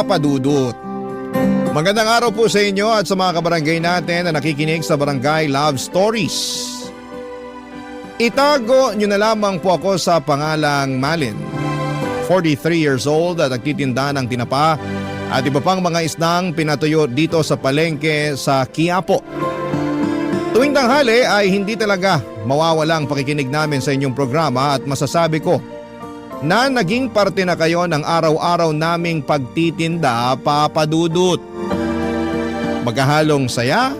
Papa Dudut. Magandang araw po sa inyo at sa mga kabarangay natin na nakikinig sa Barangay Love Stories. Itago nyo na lamang po ako sa pangalang Malin. 43 years old at nagtitinda ng tinapa at iba pang mga isdang pinatuyo dito sa palengke sa Quiapo. Tuwing tanghali ay hindi talaga mawawalang pakikinig namin sa inyong programa at masasabi ko na naging parte na kayo ng araw-araw naming pagtitinda, Papa Dudut. Maghahalong saya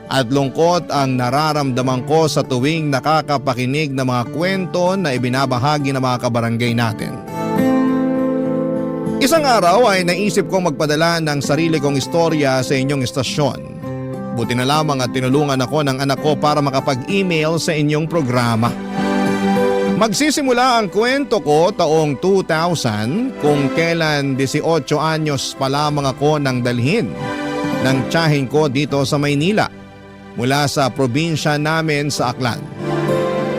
at lungkot ang nararamdaman ko sa tuwing nakakapakinig ng mga kwento na ibinabahagi ng mga kabarangay natin. Isang araw ay naisip kong magpadala ng sarili kong istorya sa inyong istasyon. Buti na lamang at tinulungan ako ng anak ko para makapag-email sa inyong programa. Magsisimula ang kwento ko taong 2000 kung kailan 18 anyos pa lamang ako nang dalhin ng tiyahin ko dito sa Maynila mula sa probinsya namin sa Aklan.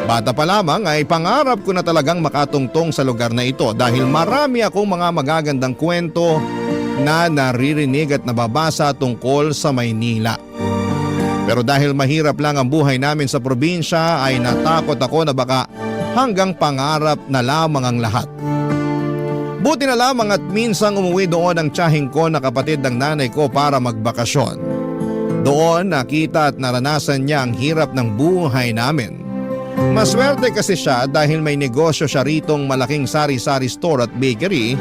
Bata pa lamang ay pangarap ko na talagang makatungtong sa lugar na ito dahil marami akong mga magagandang kwento na naririnig at nababasa tungkol sa Maynila. Pero dahil mahirap lang ang buhay namin sa probinsya ay natakot ako na baka hanggang pangarap na lamang ang lahat. Buti na lamang at minsang umuwi doon ang tiyahin ko na kapatid ng nanay ko para magbakasyon. Doon nakita at naranasan niya ang hirap ng buhay namin. Maswerte kasi siya dahil may negosyo siya ritong malaking sari-sari store at bakery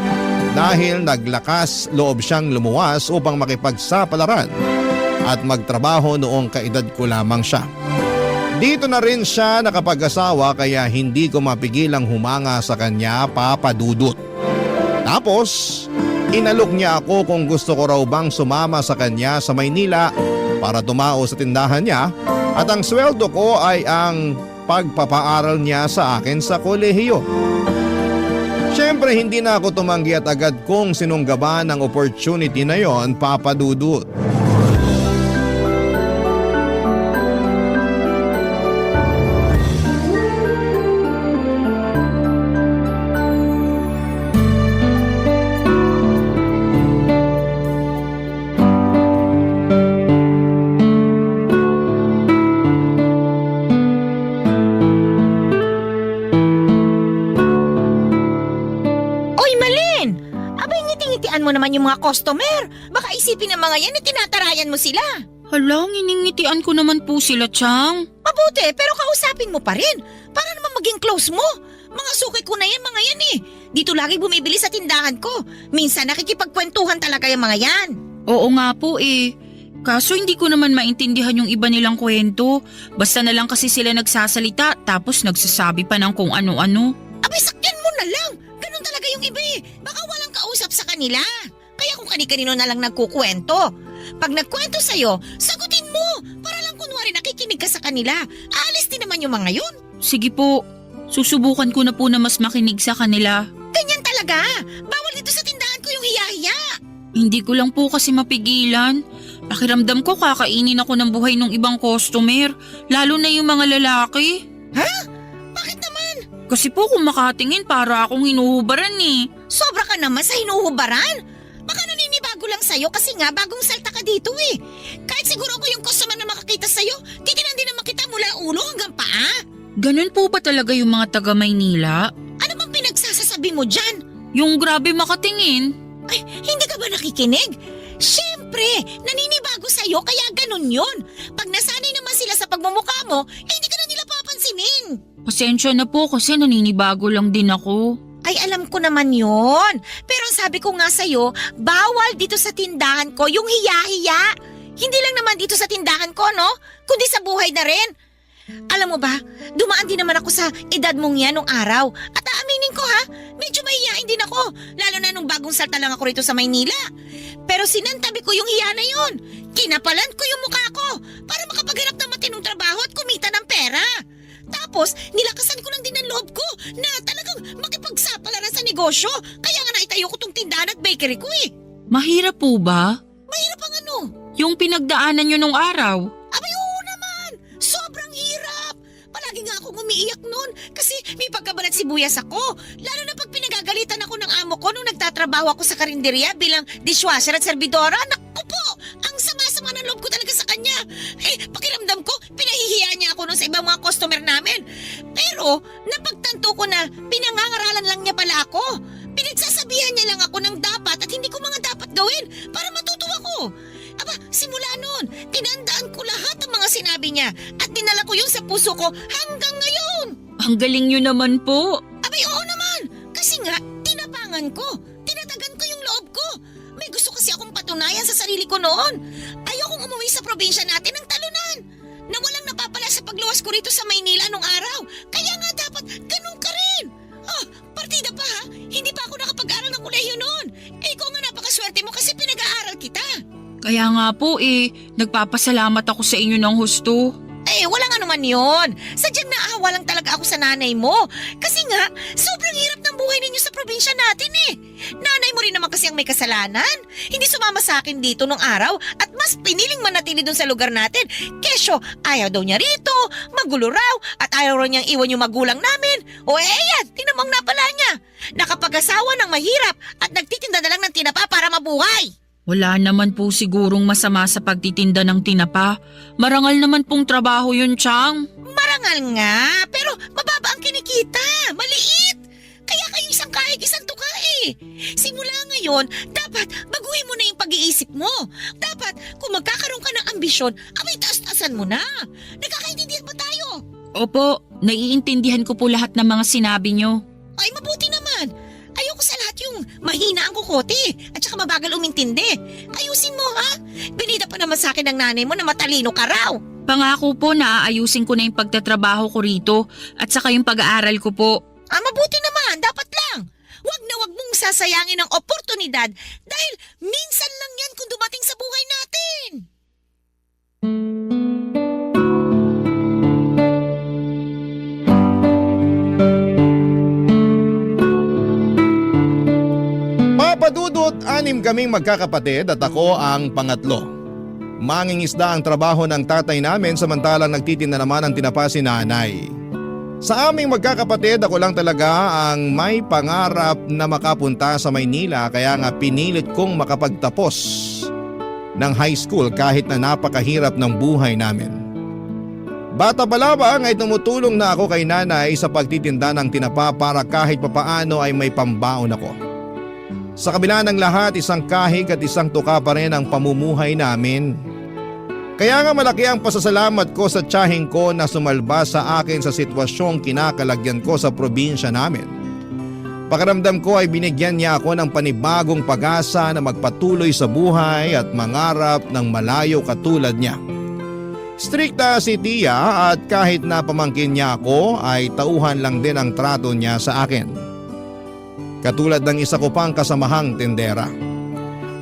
dahil naglakas loob siyang lumuwas upang makipagsapalaran at magtrabaho noong kaedad ko lamang siya. Dito na rin siya nakapag-asawa kaya hindi ko mapigilang humanga sa kanya, Papa Dudut. Tapos, inalok niya ako kung gusto ko raw bang sumama sa kanya sa Maynila para tumao sa tindahan niya at ang sweldo ko ay ang pagpapaaral niya sa akin sa kolehiyo. Siyempre hindi na ako tumanggi at agad kong sinunggaban ang opportunity na yon, Papa Dudut. Mo naman yung mga customer. Baka isipin ng mga yan na tinatarayan mo sila. Hala, nginingitian ko naman po sila, Chang. Mabuti, pero kausapin mo pa rin. Para naman maging close mo. Mga suki ko na yan, mga yan eh. Dito lagi bumibili sa tindahan ko. Minsan nakikipagkwentuhan talaga yung mga yan. Oo nga po eh. Kaso hindi ko naman maintindihan yung iba nilang kwento. Basta na lang kasi sila nagsasalita tapos nagsasabi pa ng kung ano-ano. Abay, sakyan mo na lang. Ganun talaga yung iba eh. Baka walang kausap sa kanila. Kaya kung kani-kanino na lang nagkukwento. Pag nagkwento sa'yo, sagutin mo. Para lang kunwari nakikinig ka sa kanila. Aalis din naman yung mga yun. Sige po. Susubukan ko na po na mas makinig sa kanila. Ganyan talaga. Bawal dito sa tindahan ko yung hiya-hiya. Hindi ko lang po kasi mapigilan. Pakiramdam ko kakainin ako ng buhay ng ibang customer. Lalo na yung mga lalaki. Ha? Bakit naman? Kasi po kung makatingin para akong hinuhubaran eh. Sobra ka naman sa hinuhubaran. Baka naninibago lang sa'yo kasi nga bagong salta ka dito eh. Kahit siguro ako yung customer na makakita sa'yo, titinan din naman kita mula ulo hanggang paa. Ganun po ba talaga yung mga taga Maynila? Ano bang pinagsasasabi mo dyan? Yung grabe makatingin. Ay, hindi ka ba nakikinig? Siyempre, naninibago sa'yo kaya ganun yun. Pag nasanay naman sila sa pagmumukha mo, hindi ka na nila papansinin. Pasensya na po kasi naninibago lang din ako. Ay, alam ko naman yon. Pero sabi ko nga sa'yo, bawal dito sa tindahan ko yung hiya-hiya. Hindi lang naman dito sa tindahan ko, no? Kundi sa buhay na rin. Alam mo ba, dumaan din naman ako sa edad mong yan nung araw. At aaminin ko ha, medyo mahihiyain din ako. Lalo na nung bagong salta lang ako rito sa Maynila. Pero sinantabi ko yung hiya na yon. Kinapalan ko yung mukha ko para makapaghanap ng matinong trabaho at kumita ng pera. Tapos, nilakasan ko lang din ang loob ko na talagang makipagsapalaran sa negosyo. Kaya nga naitayo ko tong tindahan at bakery ko eh. Mahirap po ba? Mahirap ang ano? Yung pinagdaanan nyo nung araw. Abay, oo naman. Sobrang hirap. Palagi nga akong umiiyak noon kasi May pagkabalat sibuyas ako. Lalo na pag pinagagalitan ako ng amo ko nung nagtatrabaho ako sa karinderya bilang dishwasher at servidora. Naku po, ang sama-sama ng loob ko talaga sa kanya. Pakiramdam ko, pinahihiya niya ako nun sa ibang mga customer namin. Pero napagtanto ko na pinangangaralan lang niya pala ako. Pinagsasabihan niya lang ako ng dapat at hindi ko mga dapat gawin para matuto ako. Aba, simula noon, tinandaan ko lahat ng mga sinabi niya at dinala ko yun sa puso ko hanggang ngayon. Ang galing nyo naman po. Abay, oo naman. Kasi nga, tinapangan ko. Tinatagan ko yung loob ko. May gusto kasi akong patunayan sa sarili ko noon. Ayokong umuwi sa probinsya natin ng talunan. Na walang napapala sa pagluwas ko rito sa Maynila nung araw. Kaya nga dapat ganun ka rin. Partida pa ha. Hindi pa ako nakapag-aral ng kolehiyo noon. Ikaw nga napakaswerte mo kasi pinag-aaral kita. Kaya nga po nagpapasalamat ako sa inyo ng husto. Wala nga naman yun. Sadyang naawa lang talaga ako sa nanay mo. Kasi nga, sobrang hirap ng buhay ninyo sa probinsya natin Nanay mo rin naman kasi ang may kasalanan. Hindi sumama sa akin dito nung araw at mas piniling manatili dun sa lugar natin. Kesyo, ayaw daw niya rito, magulo raw, at ayaw raw niyang iwan yung magulang namin. Yan, tinamang napala niya. Nakapag-asawa ng mahirap at nagtitinda na lang ng tinapa para mabuhay. Wala naman po sigurong masama sa pagtitinda ng tinapa. Marangal naman pong trabaho yun, Chang. Marangal nga, pero mababa ang kinikita. Maliit. Kaya kayo isang kahig, isang tuka Simula ngayon, dapat baguhin mo na yung pag-iisip mo. Dapat, kung magkakaroon ka ng ambisyon, abay taas-taasan mo na. Nagkakaintindihan ba tayo? Opo, naiintindihan ko po lahat ng mga sinabi nyo. Ay, mabuti naman. Ayoko sa lahat yung mahina ang kukote at saka mabagal umintindi. Ayusin mo ha. Binida pa naman sa akin ng nanay mo na matalino ka raw. Pangako po na aayusin ko na yung pagtatrabaho ko rito at saka yung pag-aaral ko po. Mabuti naman. Dapat lang. Wag na wag mong sasayangin ang oportunidad dahil minsan lang yan kung dumating sa buhay natin. Papadudot, 6 kaming magkakapatid at ako ang pangatlo. Mangingisda ang trabaho ng tatay namin samantalang nagtitinda naman ang tinapa si nanay. Sa aming magkakapatid, ako lang talaga ang may pangarap na makapunta sa Maynila kaya nga pinilit kong makapagtapos ng high school kahit na napakahirap ng buhay namin. Bata pa lamang ay tumutulong na ako kay nanay sa pagtitinda ng tinapa para kahit papaano ay may pambaon ako. Sa kabila ng lahat, isang kahig at isang tuka pa rin ang pamumuhay namin. Kaya nga malaki ang pasasalamat ko sa tiyahing ko na sumalba sa akin sa sitwasyong kinakalagyan ko sa probinsya namin. Pakiramdam ko ay binigyan niya ako ng panibagong pag-asa na magpatuloy sa buhay at mangarap ng malayo katulad niya. Strikta si Tia at kahit na pamangkin niya ako ay tauhan lang din ang trato niya sa akin. Katulad ng isa ko pang kasamahang tendera.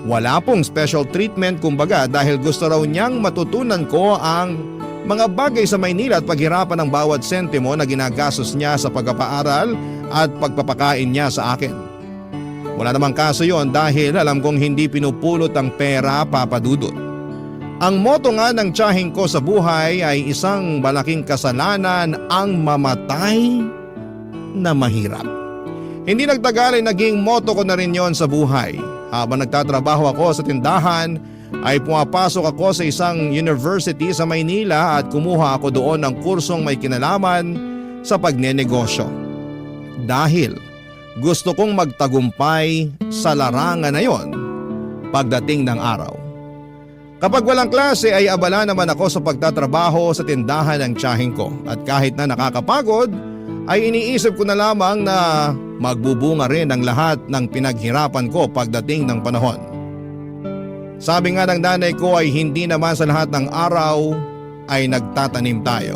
Wala pong special treatment kumbaga dahil gusto raw niyang matutunan ko ang mga bagay sa Maynila at paghirapan ng bawat sentimo na ginagastos niya sa pagpapaaral at pagpapakain niya sa akin. Wala namang kaso yon dahil alam kong hindi pinupulot ang pera, Papa Dudut. Ang motto nga ng tiyahing ko sa buhay ay isang malaking kasalanan ang mamatay na mahirap. Hindi nagtagal ay naging motto ko na rin yon sa buhay. Habang nagtatrabaho ako sa tindahan ay pumapasok ako sa isang university sa Maynila at kumuha ako doon ng kursong may kinalaman sa pagnenegosyo. Dahil gusto kong magtagumpay sa larangan na yon pagdating ng araw. Kapag walang klase ay abala naman ako sa pagtatrabaho sa tindahan ng tiyahing ko at kahit na nakakapagod ay iniisip ko na lamang na magbubunga rin ang lahat ng pinaghirapan ko pagdating ng panahon. Sabi nga ng nanay ko ay hindi naman sa lahat ng araw ay nagtatanim tayo.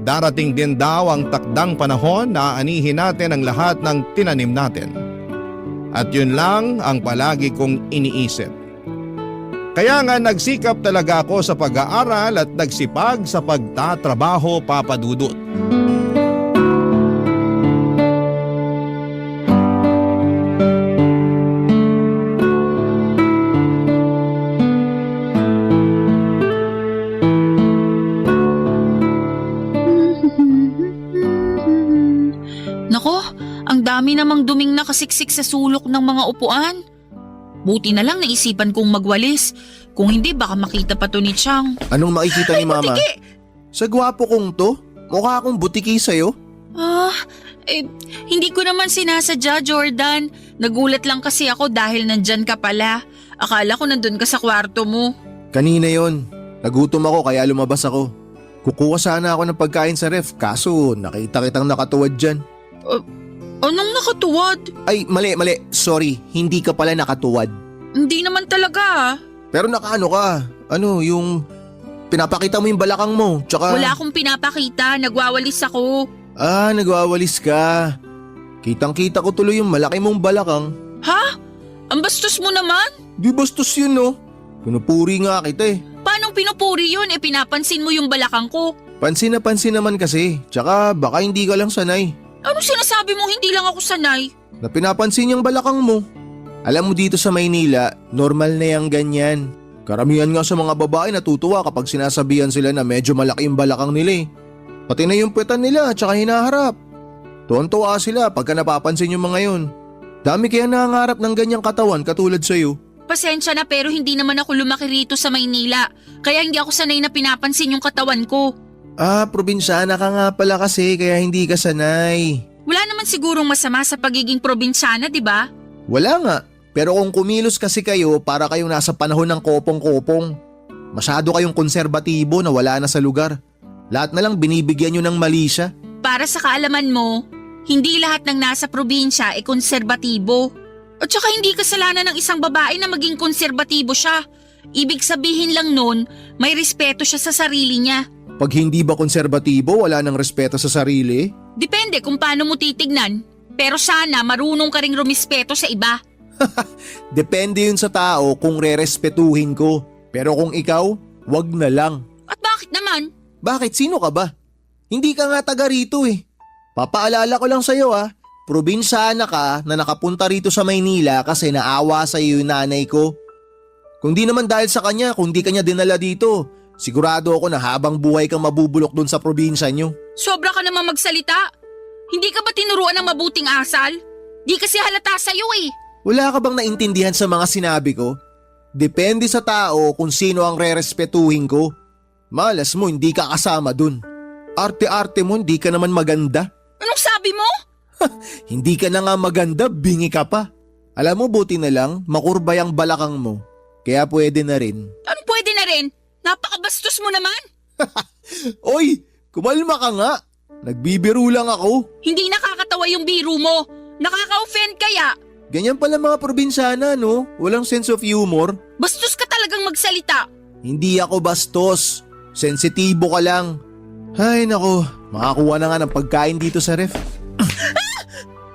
Darating din daw ang takdang panahon na aanihin natin ang lahat ng tinanim natin. At yun lang ang palagi kong iniisip. Kaya nga nagsikap talaga ako sa pag-aaral at nagsipag sa pagtatrabaho, Papa Dudut. dami namang duming nakasiksik sa sulok ng mga upuan. Buti na lang naisipan kong magwalis. Kung hindi, baka makita pa to ni Chang. Anong makikita ni Mama? Tiki! Sa gwapo kong to? Mukha akong butiki sa'yo. Hindi ko naman sinasadya, Jordan. Nagulat lang kasi ako dahil nandyan ka pala. Akala ko nandun ka sa kwarto mo. Kanina yon. Nagutom ako kaya lumabas ako. Kukuha sana ako ng pagkain sa ref kaso nakita kitang nakatuwad dyan. Anong nakatuwad? Ay, mali. Sorry, hindi ka pala nakatuwad. Hindi naman talaga. Pero nakaano ka? Ano, yung pinapakita mo yung balakang mo. Tsaka… Wala akong pinapakita. Nagwawalis ako. Nagwawalis ka. Kitang-kita ko tuloy yung malaki mong balakang. Ha? Ang bastos mo naman? Di bastos yun, no? Pinupuri nga kita eh. Paanong pinupuri yun? Pinapansin mo yung balakang ko. Pansin na pansin naman kasi. Tsaka baka hindi ka lang sanay. Ano sinasabi mo hindi lang ako sanay? Na pinapansin yung balakang mo. Alam mo dito sa Maynila, normal na yung ganyan. Karamihan nga sa mga babae natutuwa kapag sinasabihan sila na medyo malaki yung balakang nila eh. Pati na yung puwetan nila tsaka hinaharap. Tuwan-tuwa sila pagka napapansin yung mga yun. Dami kaya nangangarap ng ganyang katawan katulad sa'yo. Pasensya na pero hindi naman ako lumaki rito sa Maynila. Kaya hindi ako sanay na pinapansin yung katawan ko. Probinsyana ka nga pala kasi kaya hindi ka sanay. Wala naman sigurong masama sa pagiging probinsyana, di ba? Wala nga. Pero kung kumilos kasi kayo para kayong nasa panahon ng kopong-kopong. Masyado kayong konserbatibo na wala na sa lugar. Lahat na lang binibigyan nyo ng mali siya. Para sa kaalaman mo, hindi lahat ng nasa probinsya ay konserbatibo. At saka hindi kasalanan ng isang babae na maging konserbatibo siya. Ibig sabihin lang nun, may respeto siya sa sarili niya. Pag hindi ba konserbatibo, wala nang respeto sa sarili? Depende kung paano mo titignan. Pero sana marunong ka ring rumispeto sa iba. Depende yun sa tao kung rerespetuhin ko. Pero kung ikaw, wag na lang. At bakit naman? Bakit? Sino ka ba? Hindi ka nga taga rito eh. Papaalala ko lang sa'yo probinsyana ka na nakapunta rito sa Maynila kasi naawa sa'yo yung nanay ko. Kung di naman dahil sa kanya, kung di kanya dinala dito, sigurado ako na habang buhay kang mabubulok dun sa probinsya nyo. Sobra ka naman magsalita. Hindi ka ba tinuruan ng mabuting asal? Di kasi halata sa'yo eh. Wala ka bang naintindihan sa mga sinabi ko? Depende sa tao kung sino ang rerespetuhin ko. Malas mo, hindi ka kasama dun. Arte-arte mo, hindi ka naman maganda. Anong sabi mo? Hindi ka na nga maganda, bingi ka pa. Alam mo, buti na lang, makurbay ang balakang mo. Kaya pwede na rin. Anong pwede na rin? Napakabastos mo naman. Oy, kumalma ka nga. Nagbibiro lang ako. Hindi nakakatawa yung biro mo. Nakaka-offend kaya. Ganyan pala mga probinsyana, no? Walang sense of humor. Bastos ka talagang magsalita. Hindi ako bastos. Sensitibo ka lang. Ay nako, makakuha na nga ng pagkain dito sa ref.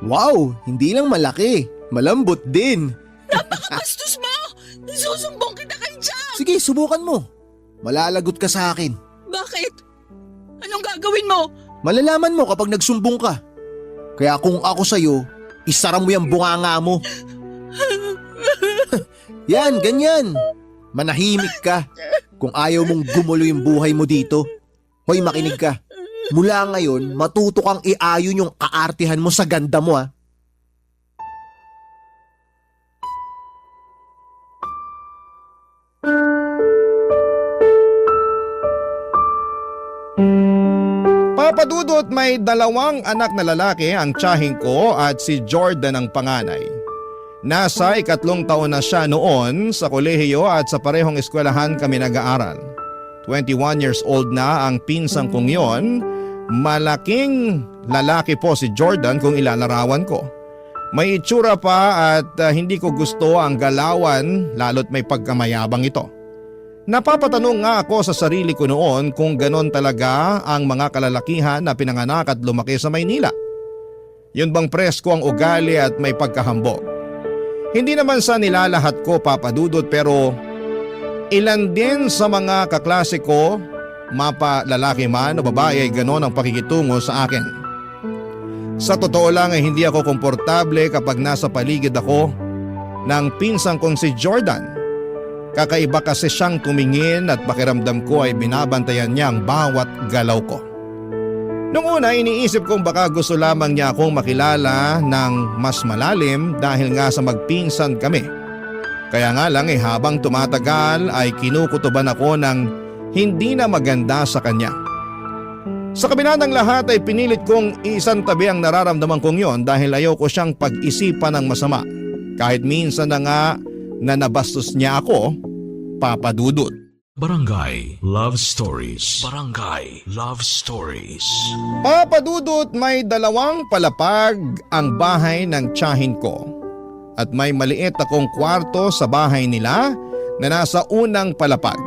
Wow, hindi lang malaki. Malambot din. Napakabastos mo. Isusumbong kita kay Jack. Sige, subukan mo. Malalagot ka sa akin. Bakit? Anong gagawin mo? Malalaman mo kapag nagsumbong ka. Kaya kung ako sa'yo, isara mo yung bunganga mo. Yan, ganyan. Manahimik ka. Kung ayaw mong gumulo yung buhay mo dito. Hoy, makinig ka. Mula ngayon, matuto kang iayon yung kaartihan mo sa ganda mo Papadudot, may 2 anak na lalaki ang tiyahing ko at si Jordan ang panganay. Nasa 3 taon na siya noon sa kolehiyo at sa parehong eskwelahan kami nag-aaral. 21 years old na ang pinsang kong yon. Malaking lalaki po si Jordan kung ilalarawan ko. May itsura pa at hindi ko gusto ang galawan lalo't may pagkamayabang ito. Napapatanong nga ako sa sarili ko noon kung ganon talaga ang mga kalalakihan na pinanganak at lumaki sa Maynila. Yun bang presko ang ugali at may pagkahambog? Hindi naman sa nilalahat ko, Papadudot, pero ilan din sa mga kaklase ko, mapa lalaki man o babae, ay ganon ang pakikitungo sa akin. Sa totoo lang ay hindi ako komportable kapag nasa paligid ako ng pinsang kong si Jordan. Kakaiba kasi siyang tumingin at pakiramdam ko ay binabantayan niya ang bawat galaw ko. Nung una iniisip kong baka gusto lamang niya akong makilala ng mas malalim dahil nga sa magpinsan kami. Kaya nga lang habang tumatagal ay kinukutuban ako ng hindi na maganda sa kanya. Sa kabila ng lahat ay pinilit kong isantabi ang nararamdaman kong yon dahil ayaw ko siyang pag-isipan ng masama. Kahit minsan na nga na nabastos niya ako, Papa Dudut. Barangay Love Stories. Barangay Love Stories. Papa Dudut, may 2 palapag ang bahay ng tiyahin ko. At may maliit akong kwarto sa bahay nila na nasa unang palapag.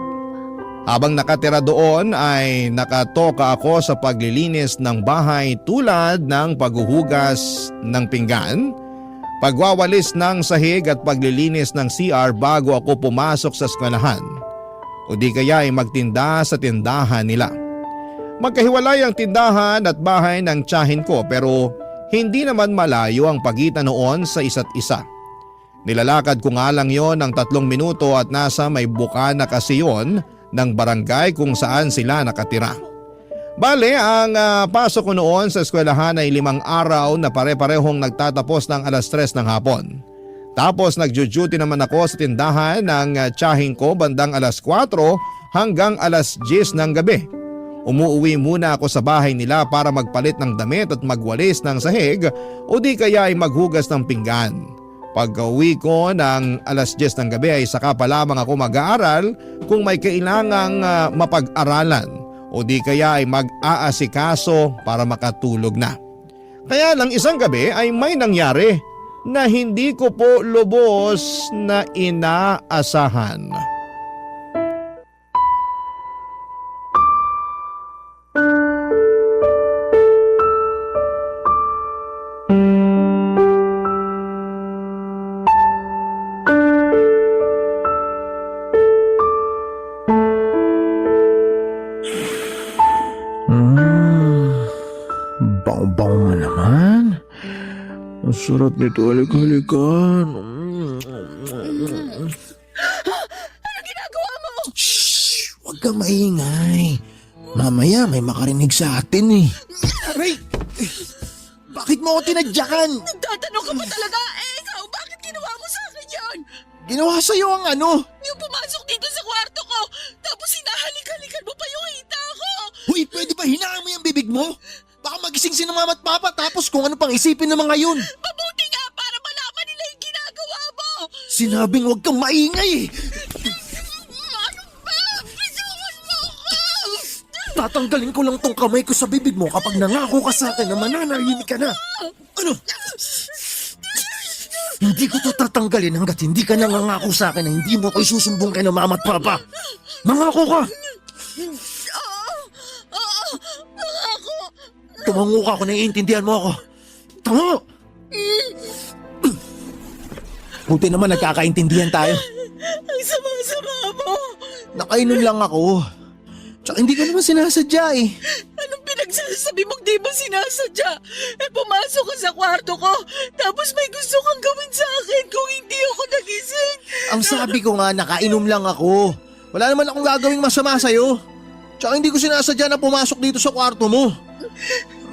Habang nakatira doon ay nakatoka ako sa paglilinis ng bahay tulad ng paghuhugas ng pinggan, pagwawalis ng sahig at paglilinis ng CR bago ako pumasok sa eskwelahan o di kaya ay magtinda sa tindahan nila. Magkahiwalay ang tindahan at bahay ng tiyahin ko pero hindi naman malayo ang pagitan noon sa isa't isa. Nilalakad ko nga lang yon ng 3 minuto at nasa may bukana kasi yon ng barangay kung saan sila nakatira. Bale, ang pasok ko noon sa eskwelahan ay 5 araw na pare-parehong nagtatapos ng 3:00 ng hapon. Tapos nagjo-duty naman ako sa tindahan ng tiyahin ko bandang 4:00 hanggang 10:00 ng gabi. Umuuwi muna ako sa bahay nila para magpalit ng damit at magwalis ng sahig o di kaya ay maghugas ng pinggan. Pagka-uwi ko ng 10:00 ng gabi ay saka pa lamang ako mag-aaral kung may kailangang mapag-aralan o di kaya ay mag-aasikaso para makatulog na. Kaya lang isang gabi ay may nangyari na hindi ko po lubos na inaasahan. Bang-bang mo naman. Ang sarap nito, halik-halikan. Ano ginagawa mo? Shhh! Huwag kang maingay. Mamaya may makarinig sa atin eh. Aray! Bakit mo ako tinadyakan? Nagtatanong ka pa talaga? Ikaw, bakit ginawa mo sa akin yan? Ginawa sa'yo ang ano? Yung pumasok dito sa kwarto ko, tapos hinahalik-halikan mo pa yung hita ko. Huy, pwede ba hinaan mo yung bibig mo? Baka magising si mama at papa tapos kung ano pang isipin ng mga yun. Mabuti nga para malaman nila yung ginagawa mo. Sinabing huwag kang maingay eh. Ano ba? Bitawan mo ko! Tatanggalin ko lang tong kamay ko sa bibig mo kapag nangako ka sa akin na mananahimik ka na. Ano? Hindi ko to tatanggalin hanggat hindi ka nangangako sa akin na hindi mo ko isusumbong kay na mama at papa. Mangako ka! Ako! Tumango ka kung naiintindihan mo ako. Tango! Buti naman nagkakaintindihan tayo. Ang sama-sama mo! Nakainom lang ako. Tsaka hindi ka naman sinasadya eh. Anong pinagsasabi mong di mo sinasadya? Pumasok ka sa kwarto ko, tapos may gusto kang gawin sa akin kung hindi ako nagising. Ang sabi ko nga, nakainom lang ako. Wala naman akong gagawing masama sa'yo. Tsaka hindi ko sinasadya na pumasok dito sa kwarto mo.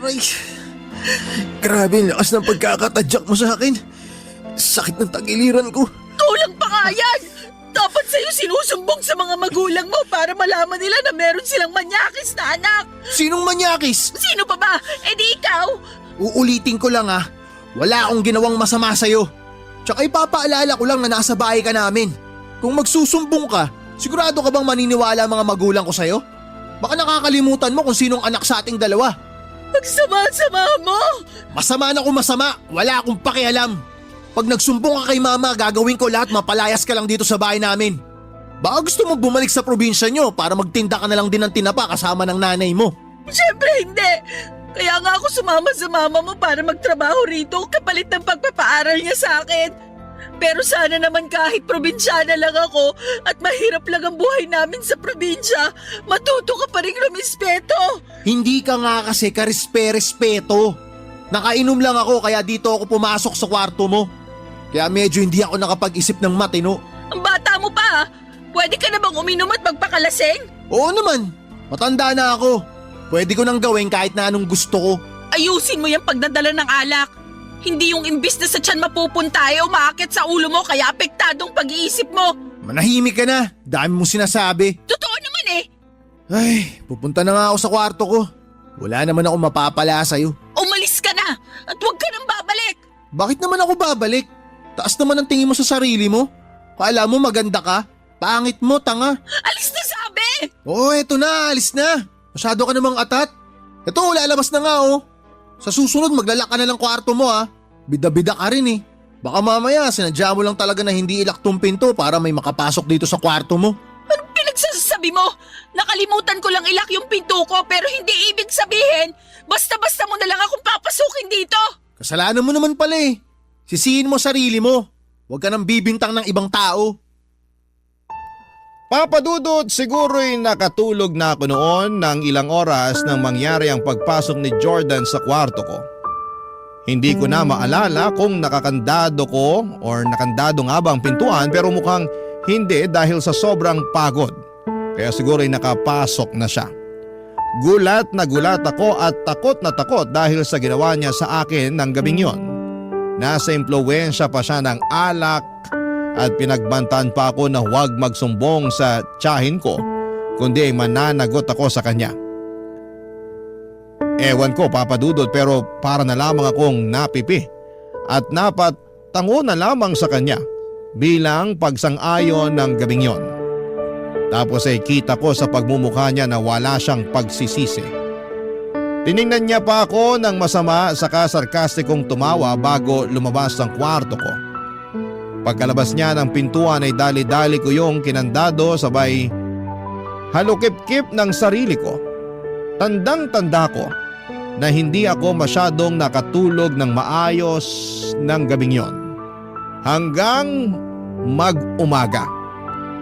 Aray, grabe ang lakas ng pagkakatadyak mo sa akin. Sakit ng tagiliran ko. Kulang pa nga yan! Dapat sa'yo sinusumbong sa mga magulang mo para malaman nila na meron silang manyakis na anak. Sinong manyakis? Sino pa ba? Eh di ikaw? Uulitin ko lang ha. Wala akong ginawang masama sa'yo. Tsaka ipapaalala ko lang na nasa bahay ka namin. Kung magsusumbong ka, sigurado ka bang maniniwala ang mga magulang ko sa'yo? Baka nakakalimutan mo kung sinong anak sa ating dalawa. Magsama-sama mo! Masama na kung masama, wala akong pakialam. Pag nagsumbong ka kay mama, gagawin ko lahat mapalayas ka lang dito sa bahay namin. Baka gusto mo bumalik sa probinsya nyo para magtinda ka na lang din ng tinapa kasama ng nanay mo. Siyempre hindi! Kaya nga ako sumama sa mama mo para magtrabaho rito kapalit ng pagpapaaral niya sa akin. Pero sana naman kahit probinsyana lang ako at mahirap lang ang buhay namin sa probinsya, matuto ka pa rin rumispeto. Hindi ka nga kasi karespe-respeto. Nakainom lang ako kaya dito ako pumasok sa kwarto mo. Kaya medyo hindi ako nakapag-isip ng matino. Ang bata mo pa! Pwede ka na bang uminom at magpakalasing? Oo naman, matanda na ako. Pwede ko nang gawin kahit na anong gusto ko. Ayusin mo yung pagdadala ng alak. Hindi yung imbis na sa tiyan mapupunta ay umaakit sa ulo mo kaya apektadong pag-iisip mo. Manahimik ka na. Dami mo sinasabi. Totoo naman eh. Ay, pupunta na nga ako sa kwarto ko. Wala naman ako mapapala sa'yo. Umalis ka na at huwag ka nang babalik. Bakit naman ako babalik? Taas naman ang tingin mo sa sarili mo. Kala mo maganda ka? Pangit mo, tanga. Alis na sabi! Oo, eto na, alis na. Masyado ka namang atat. Eto, lalabas na nga oh. Sa susunod, maglalak ka na ng kwarto mo ah. Bida-bida ka rin eh. Baka mamaya, sinadya mo lang talaga na hindi ilak tong pinto para may makapasok dito sa kwarto mo. Anong pinagsasabi mo? Nakalimutan ko lang ilak yung pinto ko pero hindi ibig sabihin basta-basta mo na lang akong papasukin dito. Kasalanan mo naman pala eh. Sisihin mo sarili mo. Huwag ka nang bibintang ng ibang tao. Papa Dudut, siguro'y nakatulog na ako noon ng ilang oras nang mangyari ang pagpasok ni Jordan sa kwarto ko. Hindi ko na maalala kung nakakandado ko or nakandado nga ba ang pintuan pero mukhang hindi dahil sa sobrang pagod. Kaya siguro'y nakapasok na siya. Gulat na gulat ako at takot na takot dahil sa ginawa niya sa akin ng gabing yon. Nasa impluwensya pa siya ng alak at pinagbantaan pa ako na huwag magsumbong sa tiyahin ko kundi ay mananagot ako sa kanya. Ewan ko Papa Dudut pero para na lamang akong napipi at napatango na lamang sa kanya bilang pagsang-ayon ng gabing yon. Tapos ay kita ko sa pagmumukha niya na wala siyang pagsisisi. Tiningnan niya pa ako ng masama saka sarkastikong tumawa bago lumabas ng kwarto ko. Pagkalabas niya ng pintuan ay dali-dali ko yung kinandado sabay halukip-kip ng sarili ko. Tandang-tanda ko na hindi ako masyadong nakatulog ng maayos ng gabing yon. Hanggang mag-umaga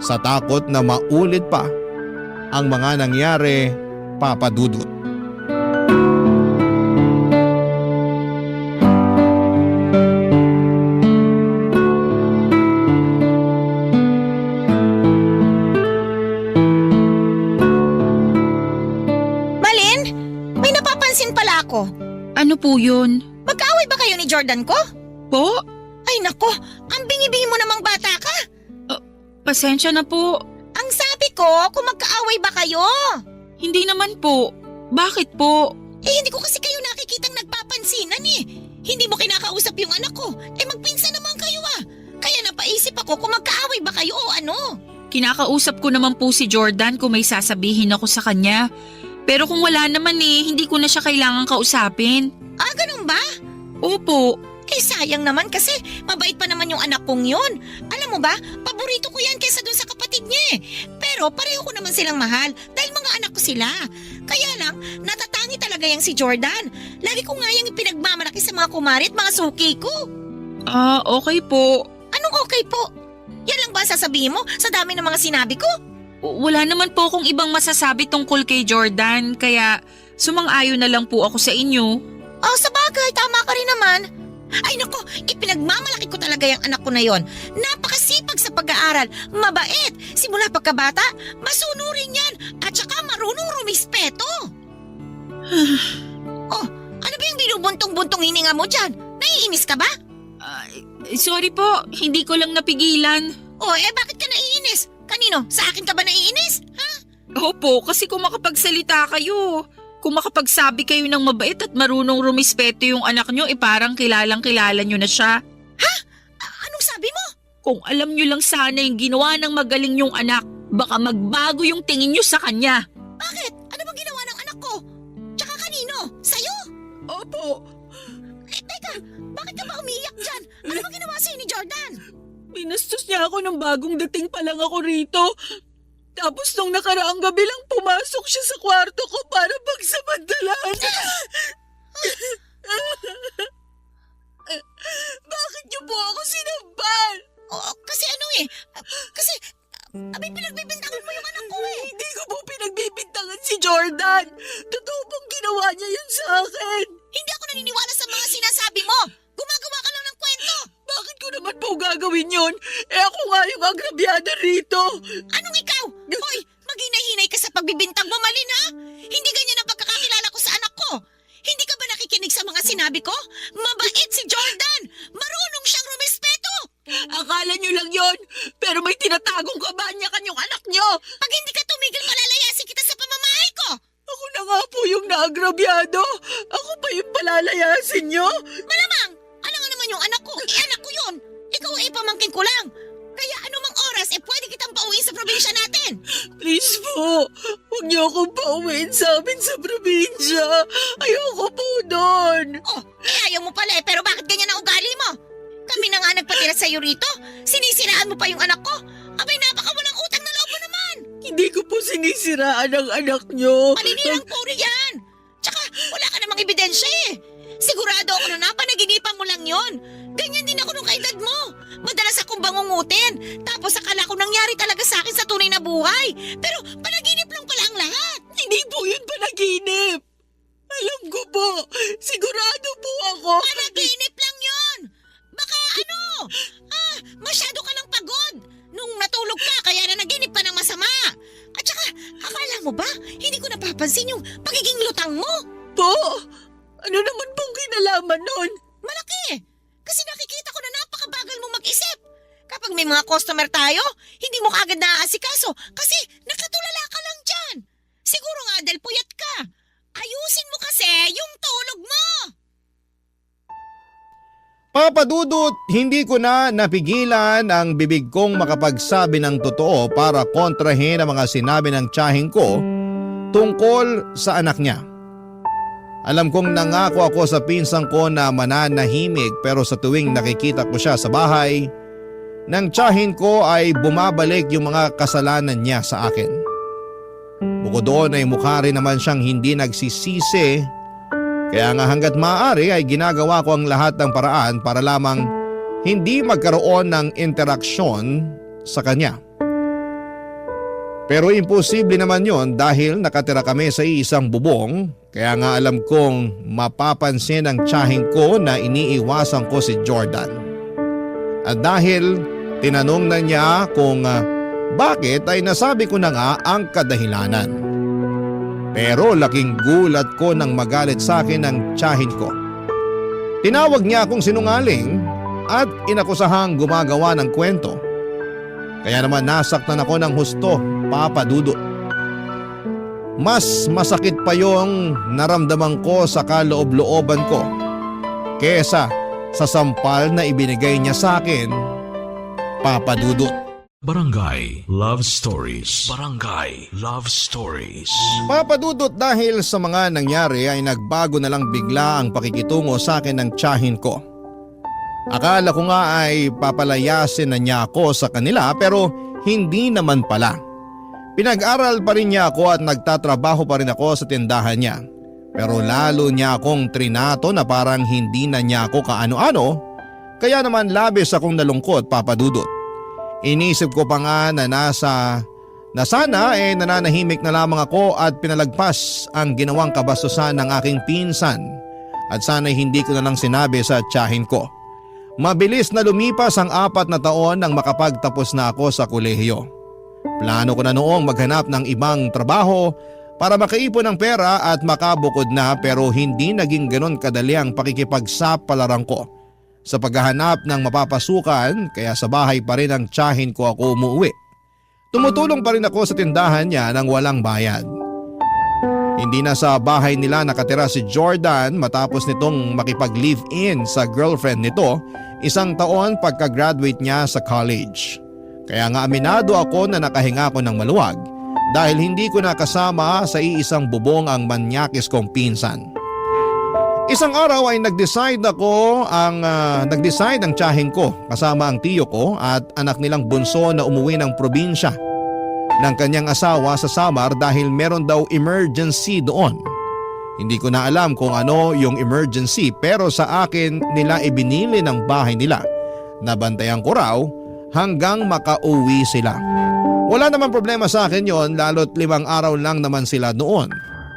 sa takot na maulit pa ang mga nangyari, Papa Dudut. Ano po yun? Magkaaway ba kayo ni Jordan ko? Po? Ay nako, ang bingi-bingi mo namang bata ka. Pasensya na po. Ang sabi ko, kung magkaaway ba kayo? Hindi naman po. Bakit po? Hindi ko kasi kayo nakikitang nagpapansinan eh. Hindi mo kinakausap yung anak ko. Magpinsan naman kayo ah. Kaya napaisip ako kung magkaaway ba kayo o ano. Kinakausap ko naman po si Jordan kung may sasabihin ako sa kanya. Pero kung wala naman hindi ko na siya kailangan kausapin. Ah, ganun ba? Opo. Sayang naman kasi mabait pa naman yung anak kong yun. Alam mo ba, paborito ko yan kaysa dun sa kapatid niya Pero pareho ko naman silang mahal dahil mga anak ko sila. Kaya lang, natatangi talaga yang si Jordan. Lagi ko nga yung ipinagmamalaki sa mga kumari at mga suki ko. Okay po. Anong okay po? Yan lang ba ang sasabihin mo sa dami ng mga sinabi ko? Wala naman po akong ibang masasabi tungkol kay Jordan, kaya sumang-ayon na lang po ako sa inyo. Sa bagay, tama ka rin naman. Ay nako, ipinagmamalaki ko talaga yung anak ko na yon. Napakasipag sa pag-aaral, mabait, simula pagkabata, masunurin yan, at saka marunong rumispeto. Ano ba yung binubuntong-buntong hininga mo dyan? Naiinis ka ba? Sorry po, hindi ko lang napigilan. Bakit ka naiinis? Kanino? Sa akin ka ba naiinis? Ha? Opo, kasi kung makapagsalita kayo, kung makapagsabi kayo ng mabait at marunong rumispeto yung anak nyo, parang kilalang-kilala nyo na siya. Ha? Anong sabi mo? Kung alam nyo lang sana yung ginawa ng magaling yung anak, baka magbago yung tingin nyo sa kanya. Bakit? Ano bang ginawa ng anak ko? Tsaka kanino? Sa'yo? Opo. Teka, bakit ka ba umiiyak dyan? Ano bang ginawa sa'yo ni Jordan? Binastos niya ako ng bagong dating pa lang ako rito. Tapos nung nakaraang gabi lang pumasok siya sa kwarto ko para pagsamantalaan. Bakit niyo po ako sinampal? Kasi kasi pinagbibintangan mo yung anak ko Hindi ko po pinagbibintangan si Jordan. Totoo pong ginawa niya yun sa akin. Hindi ako naniniwala sa mga sinasabi mo. Gumagawa ka lang ng kwento. Bakit ko naman po gagawin yun? Ako nga yung agrabyada rito. Anong ikaw? Hoy, maghinay-hinay ka sa pagbibintang mo, Malin ha? Hindi ganyan ang pagkakakilala nakikinig sa mga sinabi ko? Mabait si Jordan! Marunong siyang rumispeto! Akala nyo lang yon, pero may tinatagong kabanyakan yung anak nyo. Pag hindi ka tumigil, palalayasin kita sa pamamahay ko! Ako na nga po yung naagrabyado. Ako pa yung palalayasin nyo. Malamang! Alam nga naman yung anak ko. Anak ko yun! Ikaw ay pamangkin ko lang! Kaya anumang oras, pwede kitang pauwiin sa probinsya natin! Please po, huwag niyo akong pauwiin sa amin sa probinsya. Ayoko po doon. Oh, ayaw mo pala pero bakit ganyan ang ugali mo? Kami na nga nagpatira sa'yo rito. Sinisiraan mo pa yung anak ko. Abay, napakawalang utang na loob mo naman. Hindi ko po sinisiraan ang anak niyo. Paninirang puri yan. Tsaka wala ka namang ebidensya eh. Sigurado ako na napanaginipan mo lang yon. Ganyan din ako nung kaedad mo. Madalas akong bangungutin. Tapos akala ko nangyari talaga sa akin sa tunay na buhay. Pero panaginip lang pala ang lahat. Hindi po yun panaginip. Alam ko po. Sigurado po ako. Panaginip lang yon. Baka masyado ka lang pagod. Nung natulog ka, kaya na naginip ka ng masama. At saka, akala mo ba, hindi ko napapansin yung pagiging lutang mo? Po? Ano naman pong kinalaman nun? Malaki. Kasi nakikita ko na napakabagal mo mag-isip. Kapag may mga customer tayo, hindi mo kaagad naaasikaso kasi nakatulala ka lang dyan. Siguro nga dahil puyat ka. Ayusin mo kasi yung tulog mo. Papa Dudut, hindi ko na napigilan ang bibig kong makapagsabi ng totoo para kontrahin ang mga sinabi ng tiyahing ko tungkol sa anak niya. Alam kong nangako ako sa pinsang ko na mananahimik pero sa tuwing nakikita ko siya sa bahay, ng tiyahin ko ay bumabalik yung mga kasalanan niya sa akin. Bukod doon ay mukha rin naman siyang hindi nagsisisi, kaya nga hanggat maaari ay ginagawa ko ang lahat ng paraan para lamang hindi magkaroon ng interaksyon sa kanya. Pero imposible naman yon dahil nakatira kami sa isang bubong, kaya nga alam kong mapapansin ang tiyahing ko na iniiwasan ko si Jordan. At dahil tinanong na niya kung bakit ay nasabi ko na nga ang kadahilanan. Pero laking gulat ko nang magalit sa akin ang tiyahin ko. Tinawag niya akong sinungaling at inakusahang gumagawa ng kwento. Kaya naman nasaktan ako ng husto, Papa Dudut. Mas masakit pa yung naramdaman ko sa kaloob-looban ko kesa sa sampal na ibinigay niya sa akin, Papa Dudut. Barangay Love Stories. Barangay Love Stories. Papa Dudut, dahil sa mga nangyari ay nagbago na lang bigla ang pakikitungo sa akin ng tiyahin ko. Akala ko nga ay papalayasin na niya ako sa kanila pero hindi naman pala. Pinag-aral pa rin niya ako at nagtatrabaho pa rin ako sa tindahan niya. Pero lalo niya akong trinato na parang hindi na niya ako kaano-ano, kaya naman labis akong nalungkot, Papa Dudut. Inisip ko pa nga na sana nananahimik na lamang ako at pinalagpas ang ginawang kabastusan ng aking pinsan at sana hindi ko na lang sinabi sa tiyahin ko. Mabilis na lumipas ang 4 na taon nang makapagtapos na ako sa kolehiyo. Plano ko na noong maghanap ng ibang trabaho para makaipon ng pera at makabukod na, pero hindi naging ganon kadali ang pakikipagsapalaran ko sa paghahanap ng mapapasukan, kaya sa bahay pa rin ang tiyahin ko ako umuwi. Tumutulong pa rin ako sa tindahan niya nang walang bayad. Hindi na sa bahay nila nakatira si Jordan matapos nitong makipag-live-in sa girlfriend nito 1 taon pagka-graduate niya sa college. Kaya nga aminado ako na nakahinga ko ng maluwag dahil hindi ko nakasama sa iisang bubong ang manyakis kong pinsan. Isang araw ay nag-decide ang tiyahin ko kasama ang tiyo ko at anak nilang bunso na umuwi ng probinsya ng kanyang asawa sa Samar dahil meron daw emergency doon. Hindi ko na alam kung ano yung emergency pero sa akin nila ibinili ng bahay nila. Nabantayan ko raw hanggang makauwi sila. Wala naman problema sa akin yon lalo't 5 araw lang naman sila noon.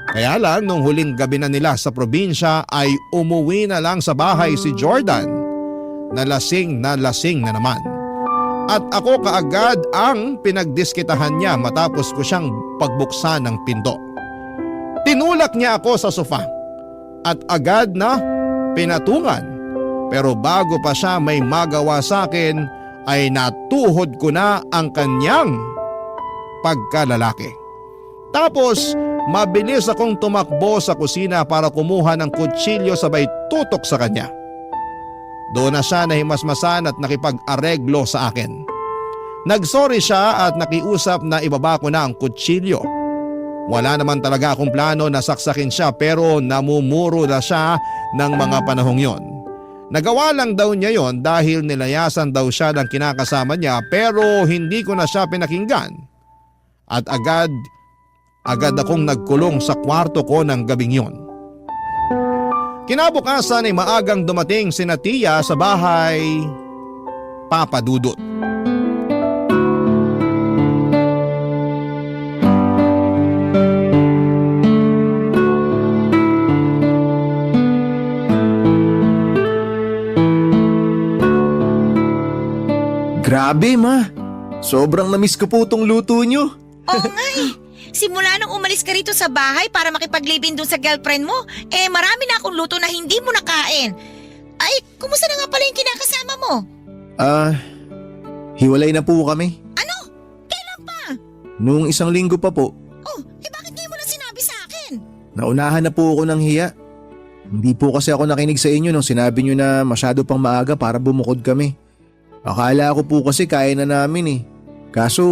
Kaya lang nung huling gabi na nila sa probinsya ay umuwi na lang sa bahay si Jordan na lasing na naman. At ako kaagad ang pinagdiskitahan niya matapos ko siyang pagbuksan ng pinto. Tinulak niya ako sa sofa. at agad na pinatungan. Pero bago pa siya may magawa sa akin ay natuhod ko na ang kanyang pagkalalaki. Tapos mabilis akong tumakbo sa kusina para kumuha ng kutsilyo sabay tutok sa kanya. Doon na siya nahimasmasan at nakipag-areglo sa akin. Nagsorry siya at nakiusap na ibaba ko na ang kutsilyo. Wala naman talaga akong plano na saksakin siya pero namumuro na siya ng mga panahong yon. Nagawa lang daw niya yon dahil nilayasan daw siya ng kinakasama niya pero hindi ko na siya pinakinggan. At agad akong nagkulong sa kwarto ko ng gabing yon. Kinabukasan ay maagang dumating si Tia sa bahay Papa Dudut. Grabe ma, sobrang namiss ko po tong luto nyo. Oo nga eh. Simula nung umalis ka rito sa bahay para makipag-live-in dun sa girlfriend mo, marami na akong luto na hindi mo nakain. Ay, kumusta na nga pala yung kinakasama mo? Hiwalay na po kami. Ano? Kailan pa? Noong 1 linggo pa po. Oh, bakit ngayon mo na sinabi sa akin? Naunahan na po ako ng hiya. Hindi po kasi ako nakinig sa inyo nung sinabi nyo na masyado pang maaga para bumukod kami. Akala ko po kasi kaya na namin eh. Kaso,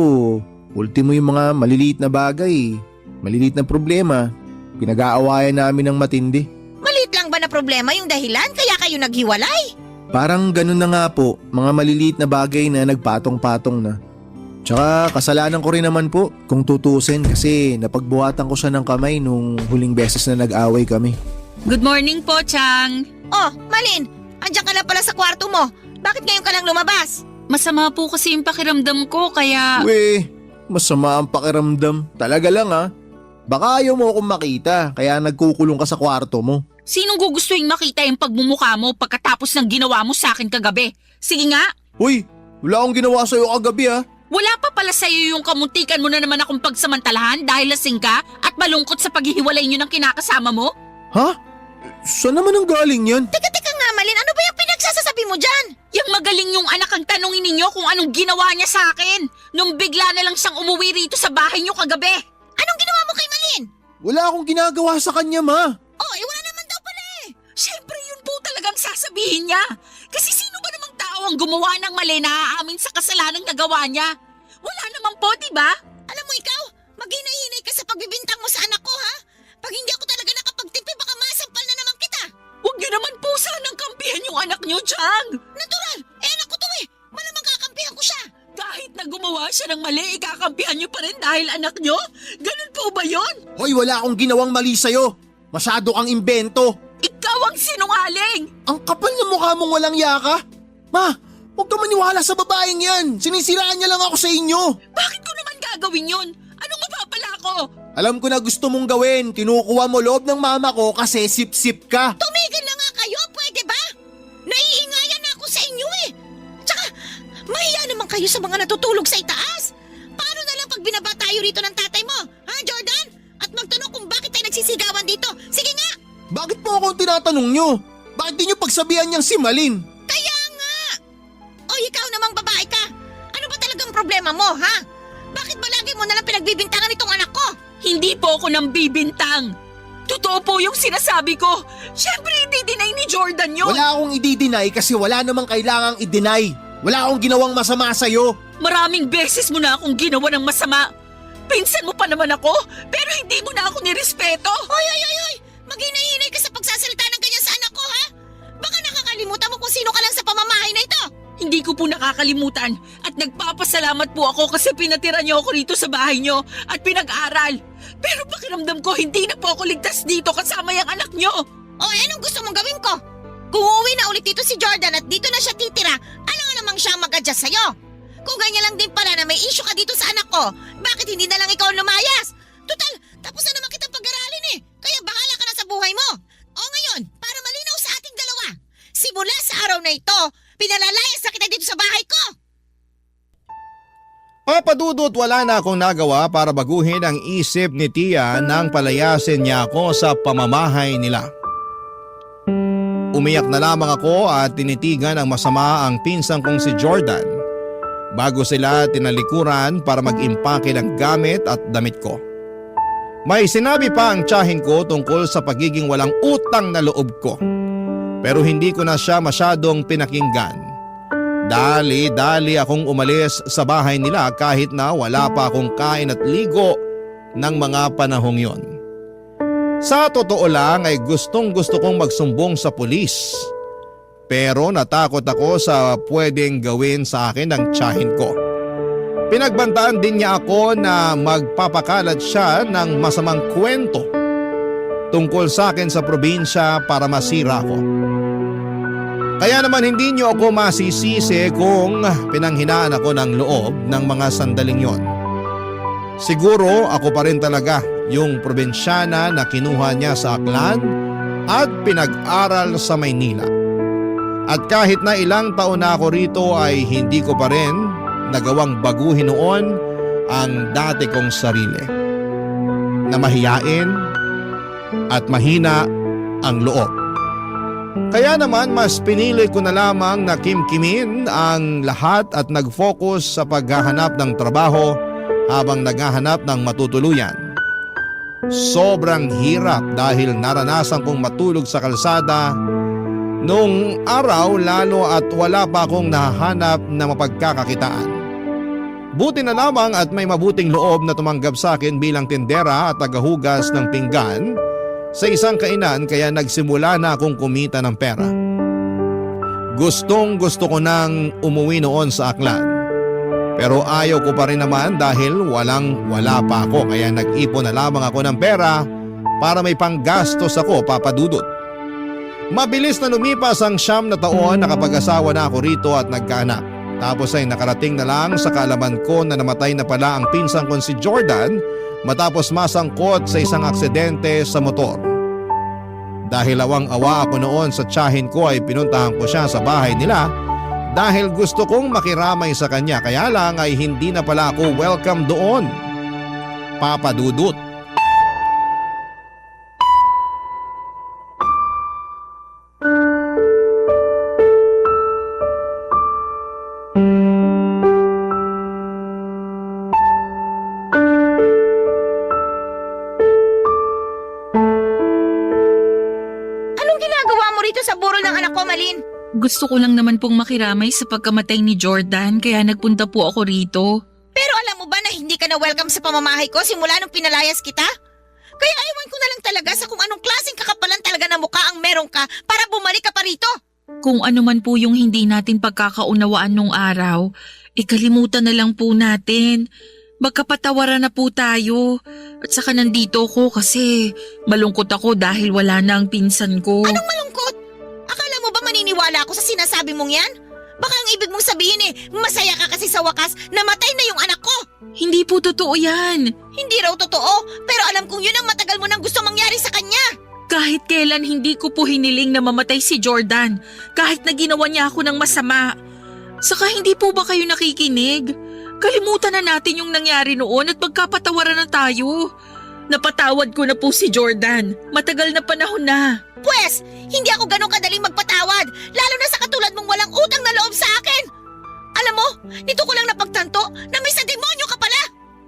ultimo yung mga maliliit na bagay, maliliit na problema, pinag-aawayan namin ng matindi. Maliit lang ba na problema yung dahilan kaya kayo naghiwalay? Parang ganun na nga po, mga maliliit na bagay na nagpatong-patong na. Tsaka kasalanan ko rin naman po kung tutusin kasi napagbuhatan ko siya ng kamay nung huling beses na nag-away kami. Good morning po, Chang. Oh, Malin, andiyan ka na pala sa kwarto mo. Bakit ngayon ka lang lumabas? Masama po kasi yung pakiramdam ko kaya… Weh, masama ang pakiramdam. Talaga lang ah. Baka ayaw mo akong makita kaya nagkukulong ka sa kwarto mo. Sinong gugustuhin makita yung pagmumukha mo pagkatapos ng ginawa mo sa akin kagabi? Sige nga. Uy, wala akong ginawa sa'yo kagabi ah. Wala pa pala sa'yo yung kamuntikan mo na naman akong pagsamantalahan dahil lasing ka at malungkot sa paghihiwalay niyo ng kinakasama mo? Ha? Saan naman ang galing yan? Teka nga Malin, ano ba yung pinagsasasabi mo dyan? Yang magaling yung anak ang tanongin ninyo kung anong ginawa niya sa akin nung bigla na lang siyang umuwi rito sa bahay niyo kagabi. Anong ginawa mo kay Malin? Wala akong ginagawa sa kanya ma. Oh, wala naman daw pala eh. Siyempre yun po talagang sasabihin niya. Kasi sino ba namang tao ang gumawa ng mali na aamin sa kasalanang nagawa niya? Wala naman po, diba? Alam mo ikaw, maghinay-hinay ka sa pagbibintang mo sa anak ko ha? Pag hindi ako talaga nakapagtimpi, baka masampal na naman kita. Huwag niyo naman po sanang kampihan yung anak niyo, Chang. Natural, anak ko to eh. Malamang kakampihan ko siya. Kahit na gumawa siya ng mali, ikakampihan niyo pa rin dahil anak niyo? Ganun po ba yun? Hoy, wala akong ginawang mali sa'yo. Masyado kang imbento. Ikaw ang sinungaling! Ang kapal ng mukha mong walang yaka. Ma, huwag ka maniwala sa babaeng yan. Sinisiraan niya lang ako sa inyo. Bakit ko naman gagawin yun? Anong mapapala ko? Alam ko na gusto mong gawin. Kinukuha mo loob ng mama ko kasi sip-sip ka. Tumigil na nga kayo, pwede ba? Naiingayan na ako sa inyo eh. Tsaka, mahiya naman kayo sa mga natutulog sa itaas. Paano na lang pag binaba tayo rito ng tatay mo? Ha, Jordan? At magtanong kung bakit tayo nagsisigawan dito. Sige nga! Bakit po ako tinatanong nyo? Bakit di nyo pagsabihan niyang si Malin? Kaya nga! O ikaw namang babae ka. Ano ba talagang problema mo, ha? Bakit ba lagi mo nalang pinagbibintangan itong anak ko? Hindi po ako nang bibintang. Totoo po yung sinasabi ko. Siyempre hindi dinay ni Jordan yun. Wala akong i-deny kasi wala namang kailangang i-deny. Wala akong ginawang masama sa'yo. Maraming beses mo na akong ginawa ng masama. Pinsan mo pa naman ako, pero hindi mo na ako nirespeto. Hoy! Maghinay-hinay ka sa pagsasalita ng ganyan sa anak ko, ha? Baka nakakalimutan mo kung sino ka lang sa pamamahay na ito. Hindi ko po nakakalimutan at nagpapasalamat po ako kasi pinatira niyo ako rito sa bahay niyo at pinag-aral. Pero pakiramdam ko hindi na po ako ligtas dito kasama yung anak niyo. O anong gusto mong gawin ko? Kung uuwi na ulit dito si Jordan at dito na siya titira, alam nga namang siyang mag-adjust sa'yo. Kung ganyan lang din pala na may issue ka dito sa anak ko, bakit hindi na lang ikaw lumayas? Total, tapos na naman kitang pag-aralin eh. Kaya bahala ka na sa buhay mo. O ngayon, para malinaw sa ating dalawa, simula sa araw na ito, pinalalayas na kita dito sa bahay ko. Papa Dudut, wala na akong nagawa para baguhin ang isip ni Tia nang palayasin niya ako sa pamamahay nila. umiyak na lamang ako at tinitigan ang masama ang pinsang kong si Jordan bago sila tinalikuran para mag-impake ng gamit at damit ko. May sinabi pa ang tiyahin ko tungkol sa pagiging walang utang na loob ko. Pero hindi ko na siya masyadong pinakinggan. Dali-dali akong umalis sa bahay nila kahit na wala pa akong kain at ligo ng mga panahong yon. Sa totoo lang ay gustong-gusto kong magsumbong sa pulis. Pero natakot ako sa pwedeng gawin sa akin ng tiyahin ko. Pinagbantaan din niya ako na magpapakalat siya ng masamang kwento tungkol sa akin sa probinsya para masira ko. Kaya naman hindi niyo ako masisisi kung pinanghinaan ako ng loob ng mga sandaling yon. Siguro ako pa rin talaga yung probinsyana na kinuha niya sa Aklan at pinag-aral sa Maynila. At kahit na ilang taon na ako rito ay hindi ko pa rin nagawang baguhin noon ang dati kong sarili. Na mahiyain at mahina ang loob. Kaya naman mas pinili ko na lamang na kimkimin ang lahat at nag-focus sa paghahanap ng trabaho habang naghahanap ng matutuluyan. Sobrang hirap dahil naranasan kong matulog sa kalsada nung araw lalo at wala pa akong nahahanap na mapagkakakitaan. Buti na lamang at may mabuting loob na tumanggap sa akin bilang tindera at tagahugas ng pinggan sa isang kainan kaya nagsimula na akong kumita ng pera. Gustong-gusto ko nang umuwi noon sa Aklan. Pero ayaw ko pa rin naman dahil wala pa ako kaya nag-ipon na lamang ako ng pera para may panggastos ako, Papa Dudut. Mabilis na lumipas ang 9 na taon na kapag-asawa na ako rito at nagkaanak. Tapos ay nakarating na lang sa kaalaman ko na namatay na pala ang pinsang kong si Jordan matapos masangkot sa isang aksidente sa motor. Dahil awang-awa ako noon sa tiyahin ko ay pinuntahan ko siya sa bahay nila dahil gusto kong makiramay sa kanya kaya lang ay hindi na pala ako welcome doon, Papa Dudut. Sa burol ng anak ko, Malin. Gusto ko lang naman pong makiramay sa pagkamatay ni Jordan kaya nagpunta po ako rito. Pero alam mo ba na hindi ka na welcome sa pamamahay ko simula nung pinalayas kita? Kaya ewan ko na lang talaga sa kung anong klaseng kakapalan talaga na mukha ang meron ka para bumalik ka pa rito. Kung ano man po yung hindi natin pagkakaunawaan nung araw, ikalimutan na lang po natin. Magkapatawaran na po tayo. At saka nandito ko kasi malungkot ako dahil wala na ang pinsan ko. Anong malungkot? Akala mo ba maniniwala ako sa sinasabi mong yan? Baka ang ibig mong sabihin masaya ka kasi sa wakas namatay na yung anak ko. Hindi po totoo yan. Hindi raw totoo, pero alam kong yun ang matagal mo nang gusto mangyari sa kanya. Kahit kailan hindi ko po hiniling na mamatay si Jordan. Kahit na ginawa niya ako ng masama. Saka hindi po ba kayo nakikinig? Kalimutan na natin yung nangyari noon at magkapatawaran na tayo. Napatawad ko na po si Jordan. Matagal na panahon na. Pwes, hindi ako ganun kadaling magpatawad, lalo na sa katulad mong walang utang na loob sa akin. Alam mo, nito ko lang napagtanto na may sa demonyo ka pala.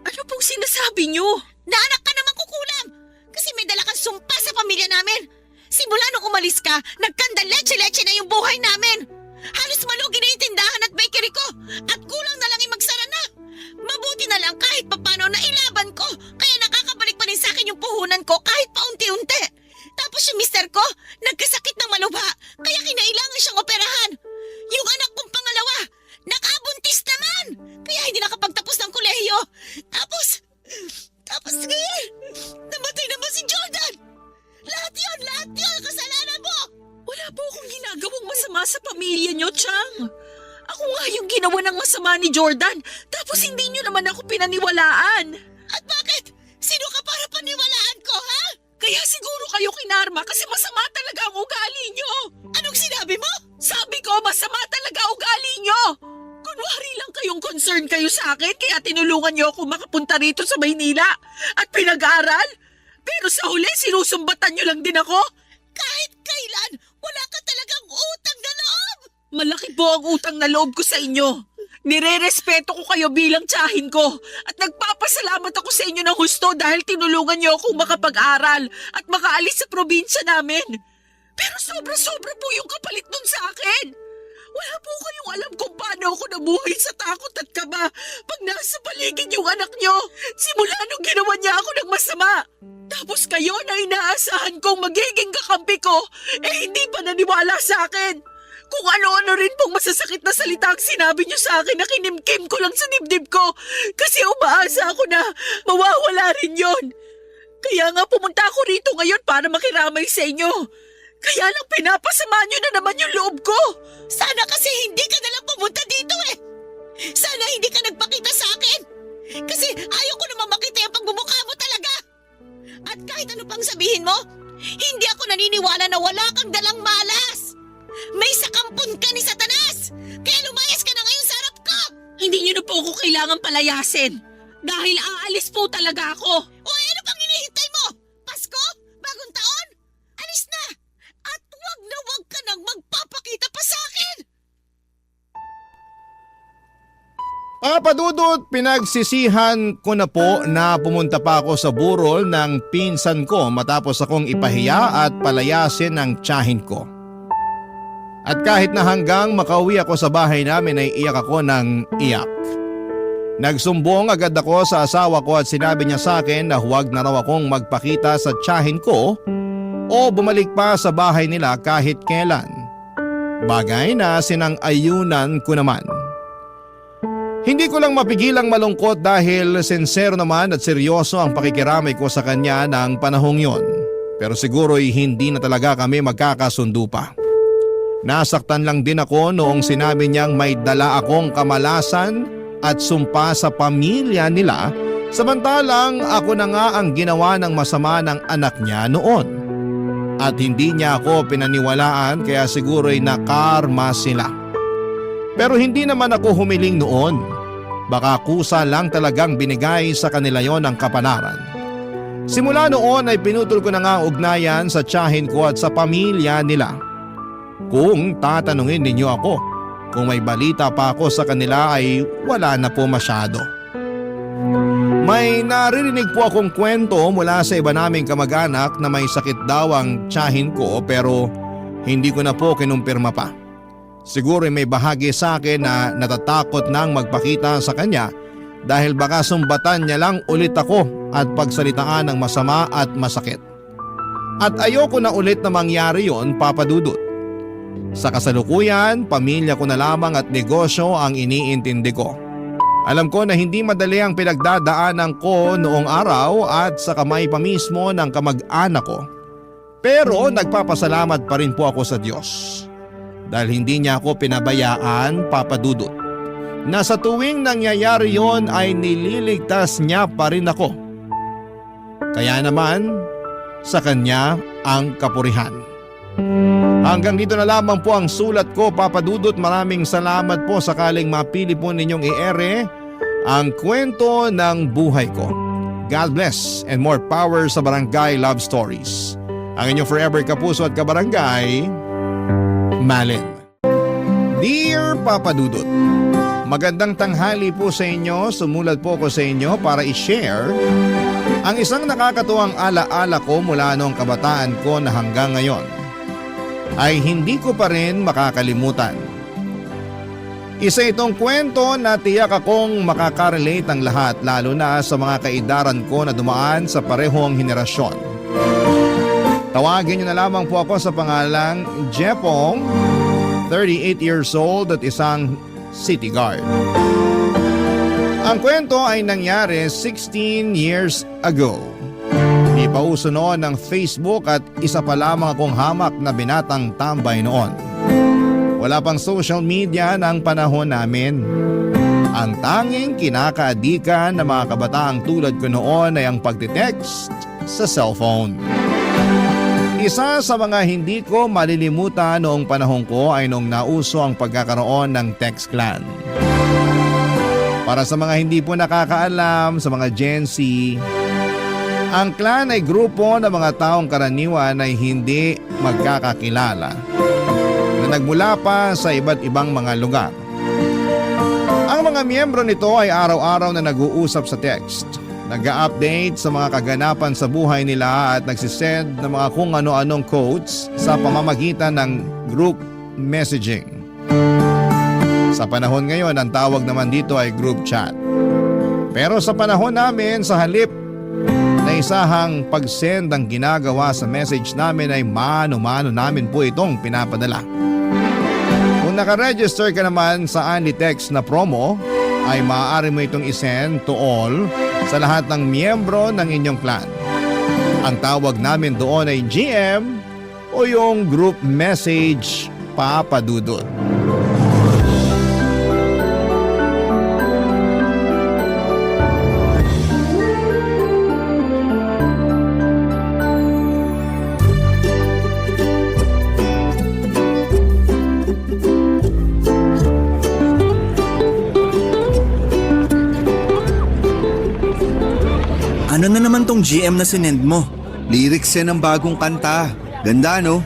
Ano pong sinasabi niyo? Na anak ka naman kukulam. Kasi may dala kang sumpa sa pamilya namin. Simula nung umalis ka, nagkanda-leche-leche na yung buhay namin. Halos malugi na yung tindahan at bakery ko. At kulang na lang magsara na. Mabuti na lang kahit papano na ilaban ko. Kaya nakakabalik pa rin sa akin yung puhunan ko kahit paunti-unti. Tapos yung mister ko, nagkasakit ng malubha. Kaya kinailangan siyang operahan. Yung anak kong pangalawa, nakabuntis naman. Kaya hindi nakapagtapos ng kolehiyo. Tapos ngayon, namatay naman si Jordan. Lahat yun, kasalanan mo. Wala po akong ginagawang masama sa pamilya niyo, Chang. Ako nga yung ginawa ng masama ni Jordan, tapos hindi niyo naman ako pinaniwalaan. At bakit? Sino ka para paniwalaan ko, ha? Kaya siguro kayo kinarma kasi masama talaga ang ugali niyo. Anong sinabi mo? Sabi ko, masama talaga ugali niyo. Kunwari lang kayong concern kayo sa akin kaya tinulungan niyo ako makapunta rito sa Maynila at pinag-aaral. Pero sa huli, sinusumbatan niyo lang din ako. Kahit kailan, wala ka talaga Malaki po ang utang na loob ko sa inyo. Nire-respeto ko kayo bilang tiyahin ko at nagpapasalamat ako sa inyo ng husto dahil tinulungan niyo akong makapag-aral at makaalis sa probinsya namin. Pero sobra-sobra po yung kapalit nun sa akin. Wala po kayong alam kung paano ako nabuhay sa takot at kaba pag nasa paligid yung anak niyo. Simula nung ginawa niya ako ng masama. Tapos kayo na inaasahan kong magiging kakampi ko, hindi pa naniwala sa akin. Kung ano-ano rin pong masasakit na salita ang sinabi niyo sa akin na kinimkim ko lang sa dibdib ko kasi umaasa ako na mawawala rin yon. Kaya nga pumunta ako rito ngayon para makiramay sa inyo. Kaya lang pinapasama niyo na naman yung loob ko. Sana kasi hindi ka nalang pumunta dito eh. Sana hindi ka nagpakita sa akin. Kasi ayaw ko naman makita yung pagmumukha mo talaga. At kahit ano pang sabihin mo, hindi ako naniniwala na wala kang dalang malas. May sakampon ka ni Satanas. Kaya lumayas ka na ngayon sa harap ko. Hindi niyo na po ako kailangan palayasin dahil aalis po talaga ako. O ano pang hinihintay mo? Pasko? Bagong taon? Alis na! At wag ka nang magpapakita pa sa akin! Papadudot, pinagsisihan ko na po na pumunta pa ako sa burol ng pinsan ko matapos akong ipahiya at palayasin ng tiyahin ko. At kahit na hanggang makauwi ako sa bahay namin ay iyak ako ng iyak. Nagsumbong agad ako sa asawa ko at sinabi niya sa akin na huwag na raw akong magpakita sa tiyahin ko o bumalik pa sa bahay nila kahit kailan. Bagay na sinang-ayunan ko naman. Hindi ko lang mapigilang malungkot dahil sincere naman at seryoso ang pakikiramay ko sa kanya ng panahong yon. Pero siguro'y hindi na talaga kami magkakasundo pa. Nasaktan lang din ako noong sinabi niyang may dala akong kamalasan at sumpa sa pamilya nila samantalang ako na nga ang ginawa ng masama ng anak niya noon. At hindi niya ako pinaniwalaan kaya siguro'y nakarma sila. Pero hindi naman ako humiling noon. Baka kusa lang talagang binigay sa kanila yon ang kapalaran. Simula noon ay pinutol ko na nga ang ugnayan sa tiyahin ko at sa pamilya nila. Kung tatanungin ninyo ako, kung may balita pa ako sa kanila ay wala na po masyado. May naririnig po akong kwento mula sa iba naming kamag-anak na may sakit daw ang tiyahin ko pero hindi ko na po kinumpirma pa. Siguro may bahagi sa akin na natatakot nang magpakita sa kanya dahil baka sumbatan niya lang ulit ako at pagsalitaan ng masama at masakit. At ayoko na ulit na mangyari yon, Papadudot. Sa kasalukuyan, pamilya ko na lamang at negosyo ang iniintindi ko. Alam ko na hindi madali ang pinagdadaanan ko noong araw at sa kamay pa mismo ng kamag-anak ko. Pero nagpapasalamat pa rin po ako sa Diyos. Dahil hindi niya ako pinabayaan, Papadudot. Na sa tuwing nangyayari yon ay nililigtas niya pa rin ako. Kaya naman, sa kanya ang kapurihan. Hanggang dito na lamang po ang sulat ko, Papadudot. Maraming salamat po sakaling mapili po ninyong i-ere ang kwento ng buhay ko. God bless and more power sa Barangay Love Stories. Ang inyong forever kapuso at kabarangay, Malin. Dear Papadudot, magandang tanghali po sa inyo. Sumulat po ko sa inyo para i-share ang isang nakakatuwang alaala ko mula noong kabataan ko na hanggang ngayon ay hindi ko pa rin makakalimutan. Isa itong kwento na tiyak akong makakarelate ang lahat lalo na sa mga kaedaran ko na dumaan sa parehong henerasyon. Tawagin niyo na lamang po ako sa pangalang Jepong, 38 years old at isang city guard. Ang kwento ay nangyari 16 years ago. Di pa uso noon ng Facebook at isa pa lamang akong hamak na binatang tambay noon. Wala pang social media ng panahon namin. Ang tanging kinakaadikan ng mga kabataang tulad ko noon ay ang pagtitext sa cellphone. Isa sa mga hindi ko malilimutan noong panahon ko ay nung nauso ang pagkakaroon ng text clan. Para sa mga hindi po nakakaalam, sa mga Gen Z, ang clan ay grupo ng mga taong karaniwan ay hindi magkakakilala na nagmula pa sa iba't ibang mga lugar. Ang mga miyembro nito ay araw-araw na nag-uusap sa text, nag-a-update sa mga kaganapan sa buhay nila at nagsisend ng mga kung ano-anong quotes sa pamamagitan ng group messaging. Sa panahon ngayon, ang tawag naman dito ay group chat. Pero sa panahon namin, sa halip na isahang pag-send ang ginagawa sa message namin ay mano-mano namin po itong pinapadala. Kung nakaregister ka naman sa Anlitext na promo, ay maaari mo itong isend to all sa lahat ng miyembro ng inyong clan. Ang tawag namin doon ay GM o yung group message Papa Dudut. Ano na naman tong GM na sinend mo? Lyrics yan ng bagong kanta. Ganda no?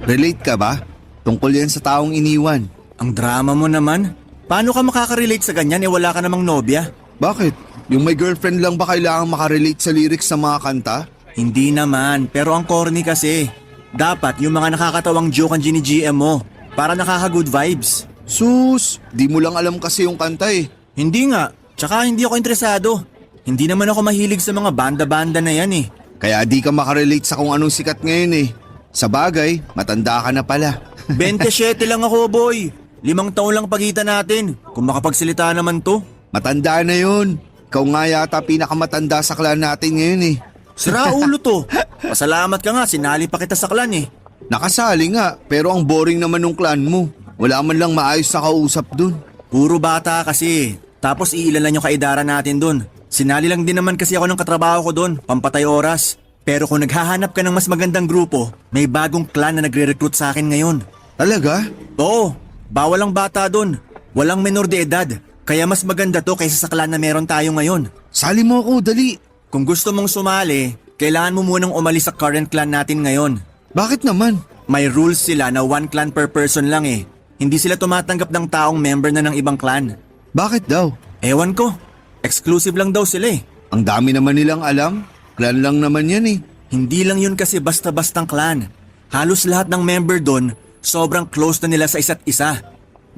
Relate ka ba? Tungkol yan sa taong iniwan. Ang drama mo naman. Paano ka makaka-relate sa ganyan wala ka namang nobya? Bakit? Yung may girlfriend lang ba kailangang makarelate sa lyrics ng mga kanta? Hindi naman, pero ang corny kasi. Dapat yung mga nakakatawang joke ang gini-GM mo para nakaka-good vibes. Sus, di mo lang alam kasi yung kanta eh. Hindi nga, tsaka hindi ako interesado. Hindi naman ako mahilig sa mga banda-banda na yan eh. Kaya di ka makarelate sa kung anong sikat ngayon eh. Sa bagay, matanda ka na pala. 27 lang ako, boy. 5 taon lang pagitan natin. Kung makapagsalita naman to. Matanda na yun. Ikaw nga yata pinakamatanda sa clan natin ngayon eh. Sira ulo to. Pasalamat ka nga, sinali pa kita sa clan eh. Nakasali nga, pero ang boring naman ng clan mo. Wala man lang maayos na kausap dun. Puro bata kasi. Tapos iilan lang yung kaidara natin dun. Sinali lang din naman kasi ako ng katrabaho ko doon, pampatay oras. Pero kung naghahanap ka ng mas magandang grupo, may bagong clan na nagre-recruit sa akin ngayon. Talaga? Oo, bawal ang bata doon. Walang menor de edad. Kaya mas maganda to kaysa sa clan na meron tayo ngayon. Sali mo ako, dali. Kung gusto mong sumali, kailangan mo munang umalis sa current clan natin ngayon. Bakit naman? May rules sila na 1 clan per person lang eh. Hindi sila tumatanggap ng taong member na ng ibang clan. Bakit daw? Ewan ko. Exclusive lang daw sila eh. Ang dami naman nilang alam. Clan lang naman yan eh. Hindi lang yun kasi basta-bastang clan. Halos lahat ng member doon, sobrang close na nila sa isa't isa.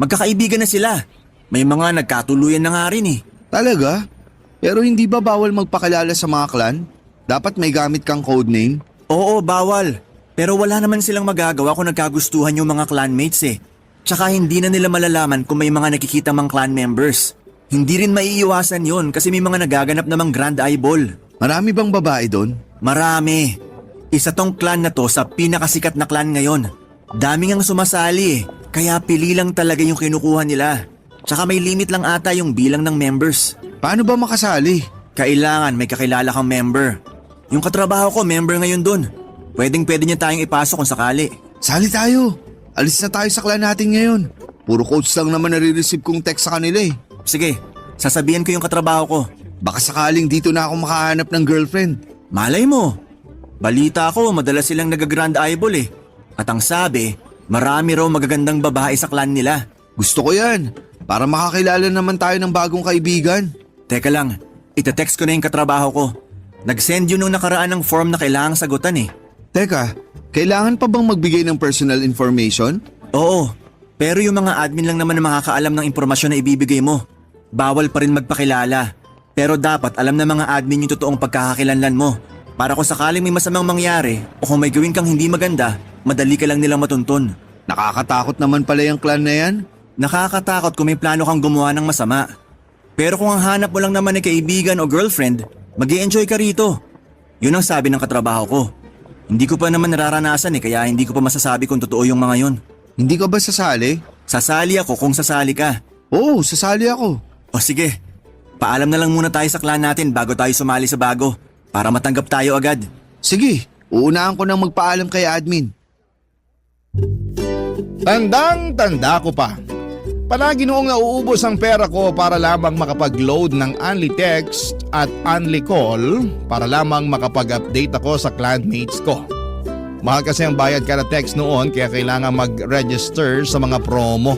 Magkakaibigan na sila. May mga nagkatuluyan na nga rin eh. Talaga? Pero hindi ba bawal magpakilala sa mga clan? Dapat may gamit kang codename? Oo, bawal. Pero wala naman silang magagawa kung nagkagustuhan yung mga clanmates eh. Tsaka hindi na nila malalaman kung may mga nakikita mang clan members. Hindi rin maiiwasan yon kasi may mga nagaganap namang grand eyeball. Marami bang babae doon? Marami. Isa tong clan na to sa pinakasikat na clan ngayon. Daming ang sumasali eh, kaya pili lang talaga yung kinukuha nila. Tsaka may limit lang ata yung bilang ng members. Paano ba makasali? Kailangan may kakilala kang member. Yung katrabaho ko, member ngayon dun. Pwedeng-pwede niya tayong ipasok kung sakali. Sali tayo. Alis na tayo sa clan natin ngayon. Puro coach lang naman nare-receive kong text sa kanila eh. Sige, sasabihan ko yung katrabaho ko. Baka sakaling dito na ako makahanap ng girlfriend. Malay mo. Balita ko, madalas silang nag-grand eyeball eh. At ang sabi, marami raw magagandang babae sa clan nila. Gusto ko yan. Para makakilala naman tayo ng bagong kaibigan. Teka lang, itetext ko na yung katrabaho ko. Nag-send yun nung nakaraan ng form na kailangang sagutan eh. Teka, kailangan pa bang magbigay ng personal information? Oo, pero yung mga admin lang naman na makakaalam ng impormasyon na ibibigay mo. Bawal pa rin magpakilala. Pero dapat alam ng mga admin yung totoong pagkakakilanlan mo. Para kung sakaling may masamang mangyari o kung may gawin kang hindi maganda, madali ka lang nilang matuntun. Nakakatakot naman pala yung clan na yan. Nakakatakot kung may plano kang gumawa ng masama. Pero kung ang hanap mo lang naman ay kaibigan o girlfriend, mag-i-enjoy ka rito. Yun ang sabi ng katrabaho ko. Hindi ko pa naman nararanasan kaya hindi ko pa masasabi kung totoo yung mga yun. Hindi ka ba sasali? Sasali ako kung sasali ka. Oo, sasali ako. O sige, paalam na lang muna tayo sa clan natin bago tayo sumali sa bago para matanggap tayo agad. Sige, uunahan ko nang magpaalam kay admin. Tandang-tanda ko pa. Palagi noong nauubos ang pera ko para lamang makapag-load ng Anlitext at Anlicall para lamang makapag-update ako sa clanmates ko. Mahal kasi ang bayad kada text noon kaya kailangan mag-register sa mga promo.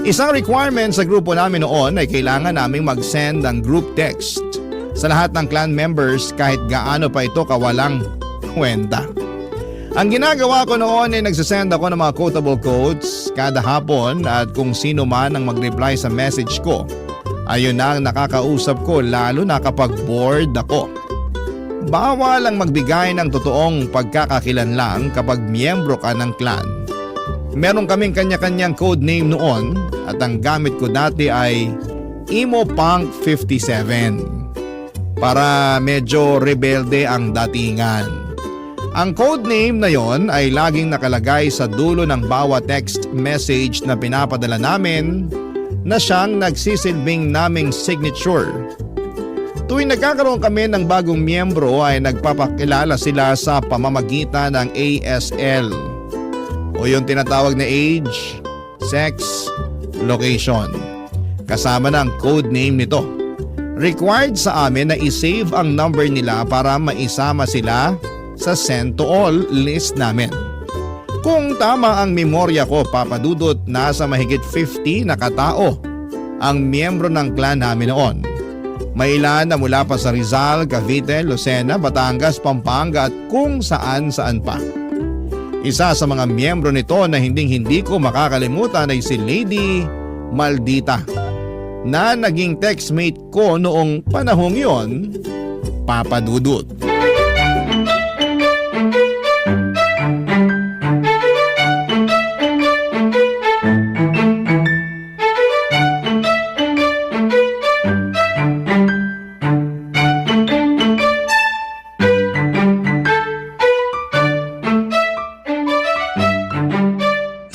Isang requirement sa grupo namin noon ay kailangan naming mag-send ng group text sa lahat ng clan members kahit gaano pa ito kawalang kwenta. Ang ginagawa ko noon ay nagsasend ako ng mga quotable quotes kada hapon at kung sino man ang mag-reply sa message ko, ayun na ang nakakausap ko lalo na kapag bored ako. Bawal ang magbigay ng totoong pagkakakilanlan kapag miyembro ka ng clan. Meron kaming kanya-kanyang code name noon at ang gamit ko dati ay Emo Punk 57 para medyo rebelde ang datingan. Ang code name na yon ay laging nakalagay sa dulo ng bawat text message na pinapadala namin na siyang nagsisilbing naming signature. Tuwing nagkakaroon kami ng bagong miyembro ay nagpapakilala sila sa pamamagitan ng ASL o yung tinatawag na age, sex, location. Kasama ng code name nito. Required sa amin na isave ang number nila para maisama sila sa send to all list namin. Kung tama ang memorya ko, Papadudot, nasa mahigit 50 na katao ang miyembro ng clan namin noon. May ilan na mula pa sa Rizal, Cavite, Lucena, Batangas, Pampanga at kung saan-saan pa. Isa sa mga miyembro nito na hindi ko makakalimutan ay si Lady Maldita na naging textmate ko noong panahong yon, Papadudot.